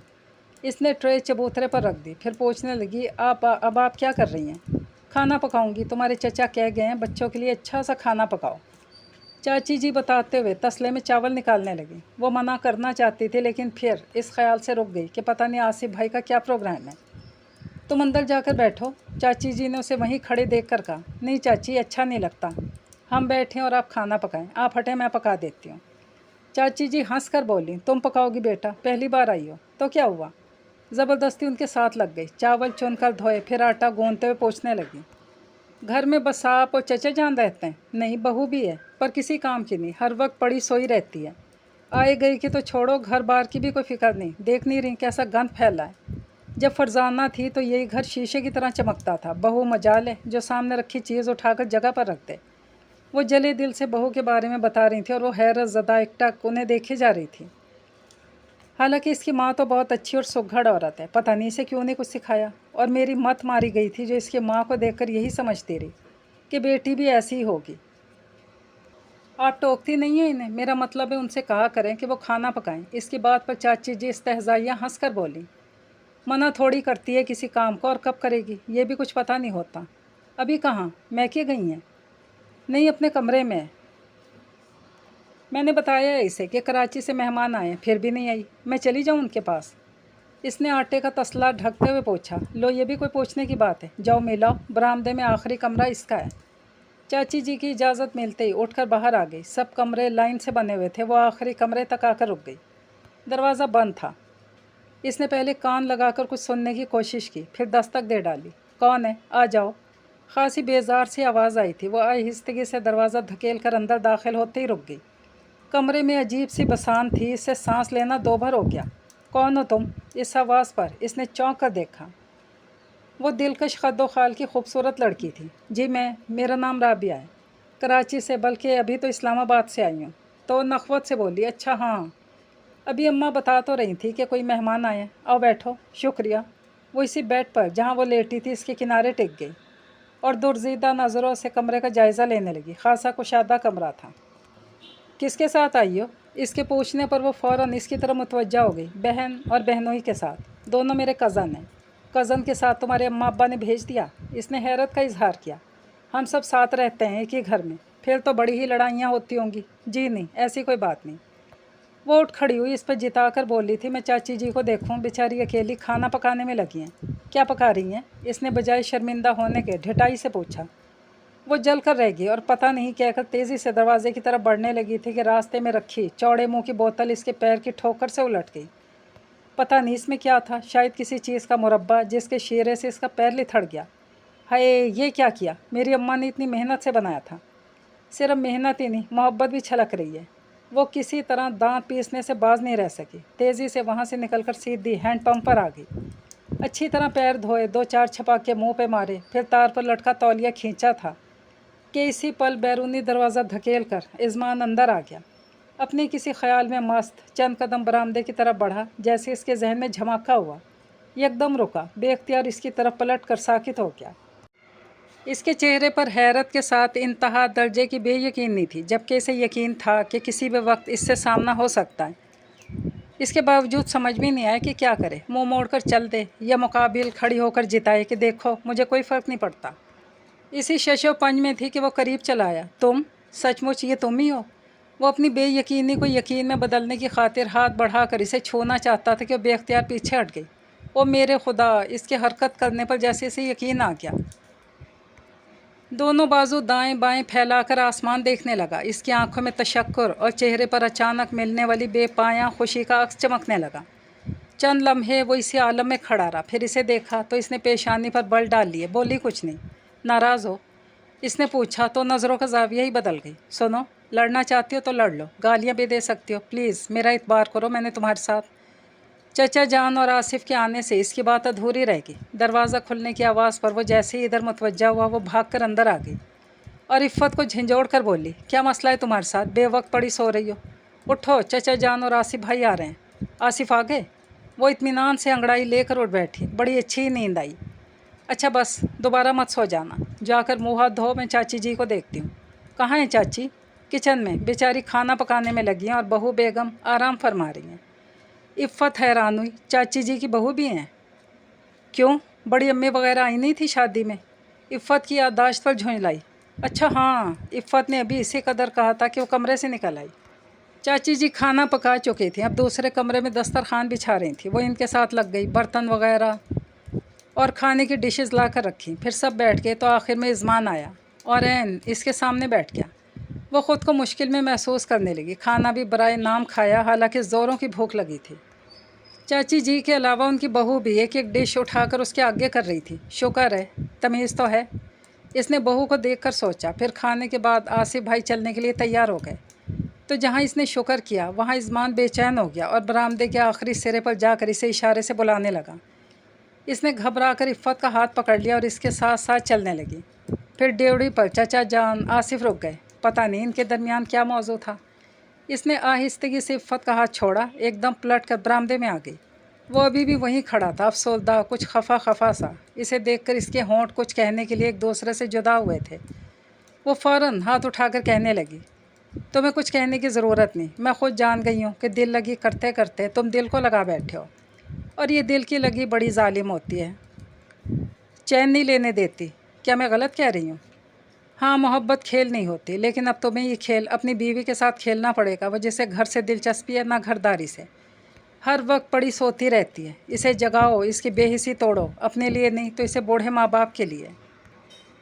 इसने ट्रे चबूतरे पर रख दी। फिर पूछने लगी, अब आप क्या कर रही हैं? खाना पकाऊंगी, तुम्हारे चचा कह गए हैं बच्चों के लिए अच्छा सा खाना पकाओ। चाची जी बताते हुए तसले में चावल निकालने लगी। वो मना करना चाहती थी लेकिन फिर इस ख्याल से रुक गई कि पता नहीं आसिफ भाई का क्या प्रोग्राम है। तुम अंदर जाकर बैठो, चाची जी ने उसे वहीं खड़े देख कर कहा। नहीं चाची, अच्छा नहीं लगता, हम बैठें और आप खाना पकाएं। आप हटें, मैं पका देती हूँ। चाची जी हंस कर बोली, तुम पकाओगी बेटा, पहली बार आई हो तो क्या हुआ। ज़बरदस्ती उनके साथ लग गई। चावल चुनकर धोए, फिर आटा गूंदते हुए पूछने लगी, घर में बस आप और चचा जान रहते हैं? नहीं, बहू भी है, पर किसी काम की नहीं, हर वक्त पड़ी सोई रहती है। आए गई की तो छोड़ो, घर बार की भी कोई फिक्र नहीं। देख नहीं रही कैसा गंद फैला है। जब फरजाना थी तो यही घर शीशे की तरह चमकता था। बहू मजाल है जो सामने रखी चीज़ उठाकर जगह पर रख दे। वो जले दिल से बहू के बारे में बता रही थी और वो हैरत ज़दा एकटक उन्हें देखे जा रही थी। हालांकि इसकी माँ तो बहुत अच्छी और सुघड़ औरत है, पता नहीं इसे क्यों नहीं कुछ सिखाया। और मेरी मत मारी गई थी जो इसकी माँ को देखकर यही समझती रही कि बेटी भी ऐसी ही होगी। आप टोकती नहीं है इन्हें, मेरा मतलब है उनसे कहा करें कि वो खाना पकाएं। इसकी बात पर चाची जी इस्तेहज़ाइया हंस कर बोली, मना थोड़ी करती है किसी काम को, और कब करेगी ये भी कुछ पता नहीं होता। अभी कहाँ, मैके गई हैं? नहीं, अपने कमरे में। मैंने बताया है इसे कि कराची से मेहमान आए, फिर भी नहीं आई। मैं चली जाऊँ उनके पास? इसने आटे का तसला ढकते हुए पूछा। लो, ये भी कोई पूछने की बात है, जाओ मिलाओ, बरामदे में आखिरी कमरा इसका है। चाची जी की इजाज़त मिलते ही उठकर बाहर आ गई। सब कमरे लाइन से बने हुए थे। वो आखिरी कमरे तक आकर रुक गई। दरवाज़ा बंद था। इसने पहले कान लगाकर कुछ सुनने की कोशिश की, फिर दस्तक दे डाली। कौन है, आ जाओ। खासी बेजार सी आवाज़ आई थी। वो आहिस्तगी से दरवाज़ा धकेल कर अंदर दाखिल होते ही रुक गई। कमरे में अजीब सी बसान थी, इससे सांस लेना दो भर हो गया। कौन हो तुम? इस आवाज़ पर इसने चौंक कर देखा। वो दिलकश कद्दो खाल की खूबसूरत लड़की थी। जी मेरा नाम राबिया है, कराची से, बल्कि अभी तो इस्लामाबाद से आई हूँ। तो नखवत से बोली, अच्छा हाँ, अभी अम्मा बता तो रही थी कि कोई मेहमान आए हैं, आओ बैठो। शुक्रिया। वो इसी बेड पर जहाँ वो लेटी थी इसके किनारे टिक गई और दुर्जीदा नज़रों से कमरे का जायज़ा लेने लगी। खासा कुशादा कमरा था। किसके साथ आई हो? इसके पूछने पर वो फ़ौरन इसकी तरफ मुतवज्जा हो गई। बहन और बहनोई के साथ, दोनों मेरे कज़न हैं। कज़न के साथ तुम्हारे अम्मा अब्बा ने भेज दिया? इसने हैरत का इजहार किया। हम सब साथ रहते हैं एक ही घर में, फिर तो बड़ी ही लड़ाइयाँ होती होंगी। जी नहीं, ऐसी कोई बात नहीं। वो उठ खड़ी हुई, इस पर जिता कर बोली थी, मैं चाची जी को देखूं, बेचारी अकेली खाना पकाने में लगी हैं। क्या पका रही हैं? इसने बजाय शर्मिंदा होने के ढिठाई से पूछा। वो जल कर रह गई और पता नहीं कहकर तेज़ी से दरवाजे की तरफ बढ़ने लगी थी कि रास्ते में रखी चौड़े मुंह की बोतल इसके पैर की ठोकर से उलट गई। पता नहीं इसमें क्या था, शायद किसी चीज़ का मुरब्बा, जिसके शीरे से इसका पैर लिथड़ गया। हाय, ये क्या किया? मेरी अम्मा ने इतनी मेहनत से बनाया था। सिर्फ मेहनत ही नहीं, मोहब्बत भी छलक रही है। वो किसी तरह दांत पीसने से बाज नहीं रह सकी। तेज़ी से वहाँ से निकलकर सीधी हैंडपम्प पर आ गई। अच्छी तरह पैर धोए, दो चार छपाके मुंह पे मारे, फिर तार पर लटका तौलिया खींचा था कि इसी पल बैरूनी दरवाज़ा धकेल कर इज़मान अंदर आ गया। अपने किसी ख्याल में मस्त चंद कदम बरामदे की तरफ बढ़ा। जैसे इसके जहन में झमाका हुआ, एकदम रुका, बेख्तियार इसकी तरफ पलट कर साकित हो गया। इसके चेहरे पर हैरत के साथ इंतहा दर्जे की बेयकीनी थी, जबकि इसे यकीन था कि किसी भी वक्त इससे सामना हो सकता है। इसके बावजूद समझ भी नहीं आया कि क्या करे, मुंह मोड़कर चल दे या मुकाबिल खड़ी होकर जिताए कि देखो मुझे कोई फ़र्क नहीं पड़ता। इसी शशो पंज में थी कि वो करीब चला आया। तुम सचमुच ये तुम ही हो? वो अपनी बेयकीनी को यकीन में बदलने की खातिर हाथ बढ़ाकर इसे छूना चाहता था कि वो बेख्तियार पीछे हट गई। ओ मेरे खुदा, इसके हरकत करने पर जैसे इसे यकीन आ गया। दोनों बाजू दाएं बाएं फैलाकर आसमान देखने लगा। इसकी आंखों में तशक्कुर और चेहरे पर अचानक मिलने वाली बेपायां खुशी का अक्स चमकने लगा। चंद लम्हे वो इसी आलम में खड़ा रहा। फिर इसे देखा तो इसने पेशानी पर बल डाल लिए। बोली कुछ नहीं, नाराज़ हो? इसने पूछा तो नज़रों का जाविया ही बदल गई। सुनो, लड़ना चाहती हो तो लड़ लो, गालियाँ भी दे सकती हो, प्लीज़ मेरा इतबार करो, मैंने तुम्हारे साथ। चचा जान और आसिफ के आने से इसकी बात अधूरी रहेगी। दरवाज़ा खुलने की आवाज़ पर वो जैसे ही इधर मुतवज्जा हुआ वो भाग कर अंदर आ गई और इफ़्फ़त को झंझोड़ कर बोली, क्या मसला है तुम्हारे साथ? बेवक्त पड़ी सो रही हो? उठो, चचा जान और आसिफ भाई आ रहे हैं। आसिफ आ गए? वो इत्मीनान से अंगड़ाई लेकर उठ बैठी। बड़ी अच्छी नींद आई। अच्छा बस दोबारा मत सो जाना, जाकर मुँह हाथ धो, मैं चाची जी को देखती हूँ। कहाँ हैं चाची? किचन में, बेचारी खाना पकाने में लगी हैं और बहू बेगम आराम फरमा रही हैं। इफ़्फ़त हैरान हुई, चाची जी की बहू भी हैं? क्यों, बड़ी अम्मी वगैरह आई नहीं थी शादी में? इफ़्फ़त की याददाश्त पर झुंझलाई। अच्छा हाँ, इफ़्फ़त ने अभी इसी कदर कहा था कि वो कमरे से निकल आई। चाची जी खाना पका चुकी थी, अब दूसरे कमरे में दस्तरखान बिछा रही थी। वो इनके साथ लग गई, बर्तन वगैरह और खाने की डिशेस ला कर रखी। फिर सब बैठ गए तो आखिर में इज़मान आया और ऐन इसके सामने बैठ गया। वो ख़ुद को मुश्किल में महसूस करने लगी। खाना भी बराए नाम खाया, हालांकि ज़ोरों की भूख लगी थी। चाची जी के अलावा उनकी बहू भी एक एक डिश उठाकर उसके आगे कर रही थी। शुक्र है, तमीज़ तो है, इसने बहू को देखकर सोचा। फिर खाने के बाद आसिफ भाई चलने के लिए तैयार हो गए तो जहाँ इसने शुक्र किया वहाँ इज़मान बेचैन हो गया और बरामदे के आखिरी सिरे पर जाकर इसे इशारे से बुलाने लगा। इसने घबरा कर इफ़्फ़त का हाथ पकड़ लिया और इसके साथ साथ चलने लगी। फिर ड्योढ़ी पर चचा जान आसिफ रुक गए। पता नहीं इनके दरमियान क्या मौजू था। इसने आहिस्तगी से इफ़्फ़त का हाथ छोड़ा, एकदम पलट कर बरामदे में आ गई। वो अभी भी वहीं खड़ा था, अफसोसदा, कुछ खफा सा। इसे देखकर इसके होंठ कुछ कहने के लिए एक दूसरे से जुदा हुए थे। वो फ़ौरन हाथ उठाकर कहने लगी, तुम्हें कुछ कहने की ज़रूरत नहीं, मैं खुद जान गई हूँ कि दिल लगी करते करते तुम दिल को लगा बैठे हो, और ये दिल की लगी बड़ी जालिम होती है, चैन नहीं लेने देती। क्या मैं गलत कह रही हूँ? हाँ, मोहब्बत खेल नहीं होती, लेकिन अब तुम्हें ये खेल अपनी बीवी के साथ खेलना पड़ेगा। वो जिसे घर से दिलचस्पी है ना घरदारी से, हर वक्त पड़ी सोती रहती है। इसे जगाओ, इसकी बेहिसी तोड़ो, अपने लिए नहीं तो इसे बूढ़े माँ बाप के लिए।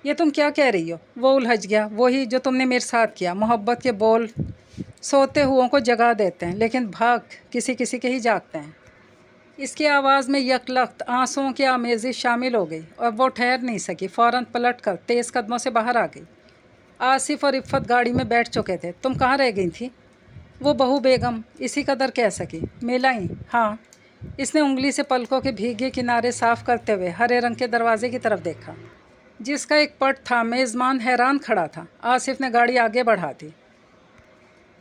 ये तुम क्या कह रही हो? वो उलझ गया। वही जो तुमने मेरे साथ किया। मोहब्बत के बोल सोते हुओं को जगा देते हैं, लेकिन भाग किसी किसी के ही जागते हैं। इसकी आवाज़ में यकलख्त आंसुओं की आमेज़िश शामिल हो गई और वो ठहर नहीं सकी, फ़ौरन पलट कर तेज़ कदमों से बाहर आ गई। आसिफ और इफ़्फ़त गाड़ी में बैठ चुके थे। तुम कहाँ रह गई थी? वो बहू बेगम इसी कदर कह सकी। मिलाई? हाँ। इसने उंगली से पलकों के भीगे किनारे साफ़ करते हुए हरे रंग के दरवाजे की तरफ देखा, जिसका एक पट था। मेज़बान हैरान खड़ा था। आसिफ ने गाड़ी आगे बढ़ा दी।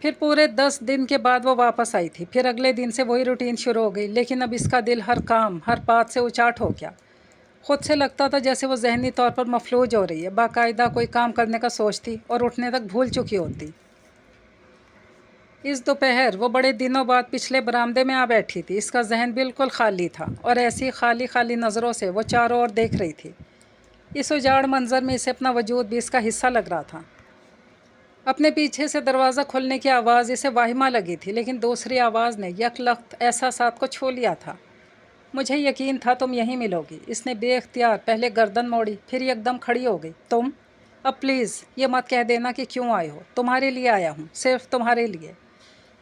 फिर पूरे 10 दिन के बाद वो वापस आई थी। फिर अगले दिन से वही रूटीन शुरू हो गई, लेकिन अब इसका दिल हर काम, हर बात से उचाट हो गया। खुद से लगता था जैसे वो जहनी तौर पर मफलूज हो रही है। बाकायदा कोई काम करने का सोचती और उठने तक भूल चुकी होती। इस दोपहर वो बड़े दिनों बाद पिछले बरामदे में आ बैठी थी। इसका जहन बिल्कुल खाली था और ऐसी खाली खाली नज़रों से वो चारों ओर देख रही थी। इस उजाड़ मंजर में इसे अपना वजूद भी इसका हिस्सा लग रहा था। अपने पीछे से दरवाज़ा खुलने की आवाज़ इसे वाहिमा लगी थी, लेकिन दूसरी आवाज़ ने यकलख्त एहसासात को छू लिया था। मुझे यकीन था तुम यहीं मिलोगी। इसने बेख्तियार पहले गर्दन मोड़ी, फिर एकदम खड़ी हो गई। तुम? अब प्लीज़ ये मत कह देना कि क्यों आए हो। तुम्हारे लिए आया हूँ, सिर्फ तुम्हारे लिए।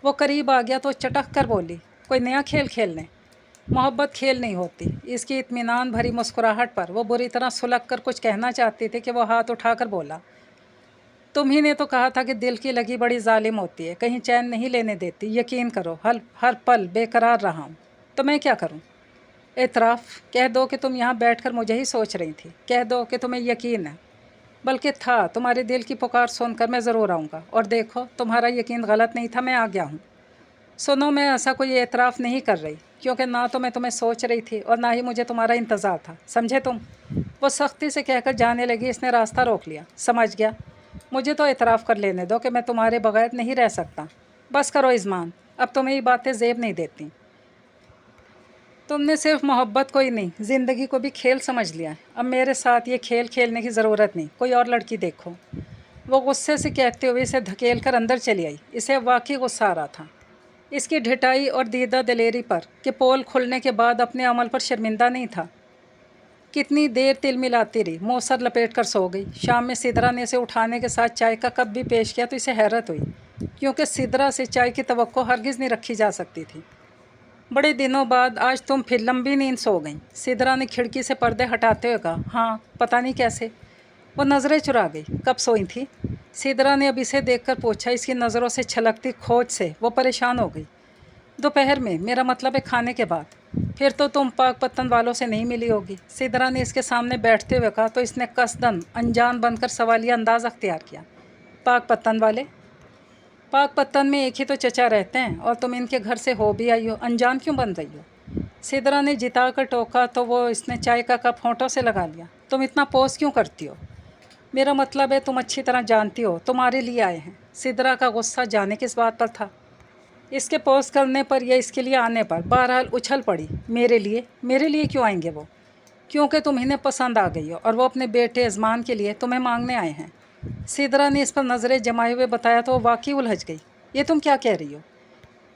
वो करीब आ गया तो चटक कर बोली, कोई नया खेल खेलने? मोहब्बत खेल नहीं होती। इसकी इत्मीनान भरी मुस्कुराहट पर वो बुरी तरह सुलग कर कुछ कहना चाहती थी कि वो हाथ उठाकर बोला, तुम ही ने तो कहा था कि दिल की लगी बड़ी जालिम होती है, कहीं चैन नहीं लेने देती। यकीन करो हर पल बेकरार रहा हूँ, तो मैं क्या करूँ? एतराफ़ कह दो कि तुम यहाँ बैठकर मुझे ही सोच रही थी। कह दो कि तुम्हें यकीन है, बल्कि था। तुम्हारे दिल की पुकार सुनकर मैं ज़रूर आऊँगा। और देखो, तुम्हारा यकीन गलत नहीं था, मैं आ गया हूँ। सुनो, मैं ऐसा कोई एतराफ़ नहीं कर रही, क्योंकि ना तो मैं तुम्हें सोच रही थी और ना ही मुझे तुम्हारा इंतज़ार था। समझे तुम? वो सख्ती से कहकर जाने लगी। इसने रास्ता रोक लिया। समझ गया। मुझे तो एतराफ़ कर लेने दो कि मैं तुम्हारे बगैर नहीं रह सकता। बस करो इज़मान, अब तुम्हें ये बातें ज़ेब नहीं देती। तुमने सिर्फ मोहब्बत को ही नहीं, ज़िंदगी को भी खेल समझ लिया है। अब मेरे साथ ये खेल खेलने की ज़रूरत नहीं। कोई और लड़की देखो। वो गुस्से से कहते हुए इसे धकेल कर अंदर चली आई। इसे वाकई गुस्सा आ रहा था, इसकी ढिठाई और दीदा दिलेरी पर, कि पोल खुलने के बाद अपने अमल पर शर्मिंदा नहीं था। कितनी देर तिल मिलाती रही, मुँह सर लपेट कर सो गई। शाम में सिदरा ने इसे उठाने के साथ चाय का कप भी पेश किया तो इसे हैरत हुई, क्योंकि सिदरा से चाय की तवक्को हरगिज़ नहीं रखी जा सकती थी। बड़े दिनों बाद आज तुम फिर लंबी नींद सो गईं। सिदरा ने खिड़की से पर्दे हटाते हुए कहा। हाँ, पता नहीं कैसे। वो नज़रें चुरा गई। कब सोई थी? सिदरा ने अब इसे देखकर पूछा। इसकी नज़रों से छलकती खोज से वो परेशान हो गई। दोपहर में, मेरा मतलब है खाने के बाद। फिर तो तुम पाक पत्तन वालों से नहीं मिली होगी। सिदरा ने इसके सामने बैठते हुए कहा तो इसने कसदन अनजान बनकर सवालिया अंदाज़ अख्तियार किया। पाक पत्तन वाले? पाक पत्तन में एक ही तो चचा रहते हैं और तुम इनके घर से हो भी आई हो, अनजान क्यों बन रही हो? सिदरा ने जिता कर टोका तो वो इसने चाय का कप होंठों से लगा लिया। तुम इतना पोस क्यों करती हो? मेरा मतलब है तुम अच्छी तरह जानती हो, तुम्हारे लिए आए हैं। सिदरा का गुस्सा जाने किस बात पर था। इसके पोस्ट करने पर या इसके लिए आने पर बहरहाल उछल पड़ी। मेरे लिए क्यों आएंगे वो? क्योंकि तुम इन्हें पसंद आ गई हो और वो अपने बेटे अजमान के लिए तुम्हें मांगने आए हैं। सिदरा ने इस पर नज़रें जमाए हुए बताया तो वो वाकई उलझ गई। ये तुम क्या कह रही हो?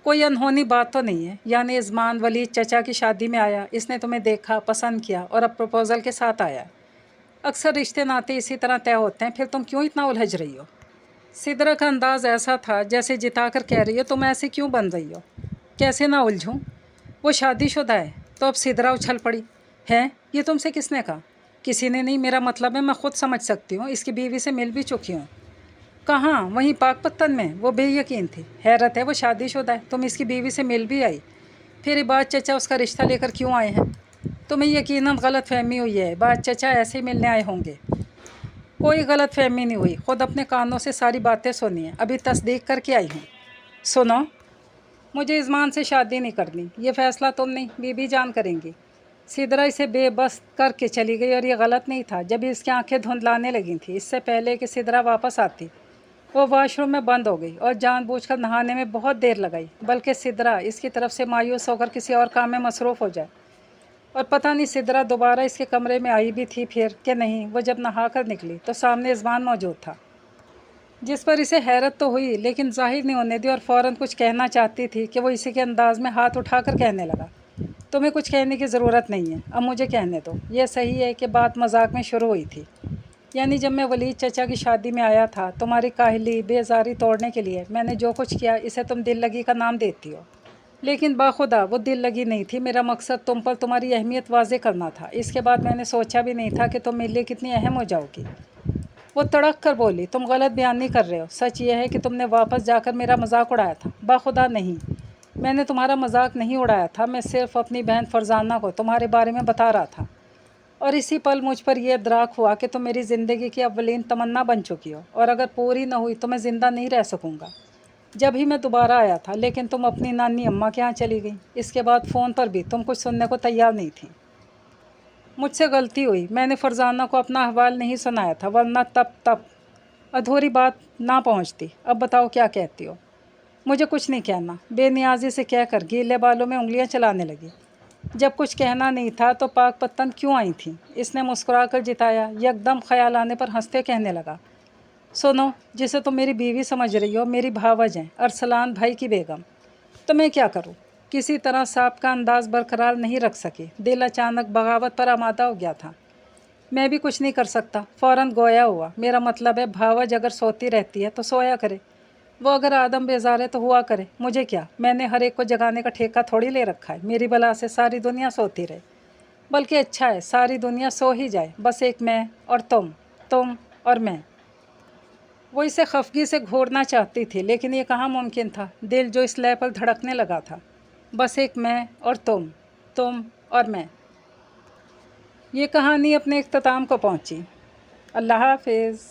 कोई अनहोनी बात तो नहीं है? यानी अजमान वली चचा की शादी में आया, इसने तुम्हें देखा, पसंद किया और अब प्रपोज़ल के साथ आया। अक्सर रिश्ते नाते इसी तरह तय होते हैं, फिर तुम क्यों इतना उलझ रही हो? सिदरा का अंदाज़ ऐसा था जैसे जिताकर कह रही हो तुम ऐसे क्यों बन रही हो? कैसे ना उलझूं? वो शादीशुदा है। तो अब सिदरा उछल पड़ी। है? ये तुमसे किसने कहा? किसी ने नहीं, मेरा मतलब है मैं ख़ुद समझ सकती हूँ। इसकी बीवी से मिल भी चुकी हूँ। कहाँ? वहीं पाकपत्तन में। वो बेयकीन थी। हैरत है, वो शादीशुदा है, तुम इसकी बीवी से मिल भी आई। फिर इबाद चचा उसका रिश्ता लेकर क्यों आए हैं? तुम्हें यकीनन गलत फहमी हुई है। इबाद चचा ऐसे ही मिलने आए होंगे। कोई गलत फहमी नहीं हुई, ख़ुद अपने कानों से सारी बातें सुनी हैं, अभी तस्दीक करके आई हूँ। सुनो, मुझे इज़मान से शादी नहीं करनी। ये फ़ैसला तुम नहीं, बीबी जान करेंगी। सिदरा इसे बेबस करके चली गई और ये गलत नहीं था जब इसकी आंखें धुंधलाने लगी थी। इससे पहले कि सिदरा वापस आती वो वॉशरूम में बंद हो गई और जानबूझकर नहाने में बहुत देर लगाई, बल्कि सिदरा इसकी तरफ से मायूस होकर किसी और काम में मसरूफ़ हो जाए। और पता नहीं सिदरा दोबारा इसके कमरे में आई भी थी फिर कि नहीं। वो जब नहा कर निकली तो सामने इज़मान मौजूद था, जिस पर इसे हैरत तो हुई लेकिन जाहिर नहीं होने दी और फ़ौरन कुछ कहना चाहती थी कि वो इसी के अंदाज़ में हाथ उठाकर कहने लगा, तुम्हें कुछ कहने की ज़रूरत नहीं है, अब मुझे कहने दो। यह सही है कि बात मजाक में शुरू हुई थी। यानी जब मैं वलीद चचा की शादी में आया था तुम्हारी काहली बेजारी तोड़ने के लिए, मैंने जो कुछ किया इसे तुम दिल लगी का नाम देती हो, लेकिन बाखुदा वो दिल लगी नहीं थी। मेरा मकसद तुम पर तुम्हारी अहमियत वाज़े करना था। इसके बाद मैंने सोचा भी नहीं था कि तुम मेरे लिए कितनी अहम हो जाओगी। वो तड़क कर बोली, तुम गलत बयान नहीं कर रहे हो। सच ये है कि तुमने वापस जाकर मेरा मजाक उड़ाया था। बाखुदा नहीं, मैंने तुम्हारा मजाक नहीं उड़ाया था। मैं सिर्फ अपनी बहन फरजाना को तुम्हारे बारे में बता रहा था और इसी पल मुझ पर यह इदराक हुआ कि तुम मेरी ज़िंदगी की अव्वलीन तमन्ना बन चुकी हो और अगर पूरी न हुई तो मैं ज़िंदा नहीं रह सकूँगा। जब ही मैं दोबारा आया था, लेकिन तुम अपनी नानी अम्मा के यहाँ चली गई। इसके बाद फ़ोन पर भी तुम कुछ सुनने को तैयार नहीं थी। मुझसे गलती हुई, मैंने फरजाना को अपना अहवाल नहीं सुनाया था, वरना तब अधूरी बात ना पहुँचती। अब बताओ क्या कहती हो? मुझे कुछ नहीं कहना, बेनियाजी से कहकर गीले बालों में उंगलियां चलाने लगी। जब कुछ कहना नहीं था तो पाक पत्तन क्यों आई थी? इसने मुस्कुराकर जिताया। यकदम ख्याल आने पर हंसते कहने लगा, सुनो, जिसे तुम मेरी बीवी समझ रही हो मेरी भावज हैं, अरसलान भाई की बेगम। तो मैं क्या करूं? किसी तरह सांप का अंदाज बरकरार नहीं रख सकी। दिल अचानक बगावत पर आमादा हो गया था। मैं भी कुछ नहीं कर सकता। फ़ौरन गोया हुआ। मेरा मतलब है भावज अगर सोती रहती है तो सोया करे, वो अगर आदम बेजार है तो हुआ करे। मुझे क्या, मैंने हर एक को जगाने का ठेका थोड़ी ले रखा है। मेरी बला से सारी दुनिया सोती रहे, बल्कि अच्छा है सारी दुनिया सो ही जाए, बस एक मैं और तुम और मैं। वो इसे खफगी से घूरना चाहती थी, लेकिन ये कहाँ मुमकिन था। दिल जो इस लय पर धड़कने लगा था, बस एक मैं और तुम और मैं। ये कहानी अपने इख्तिताम को पहुँची। अल्लाह हाफिज़।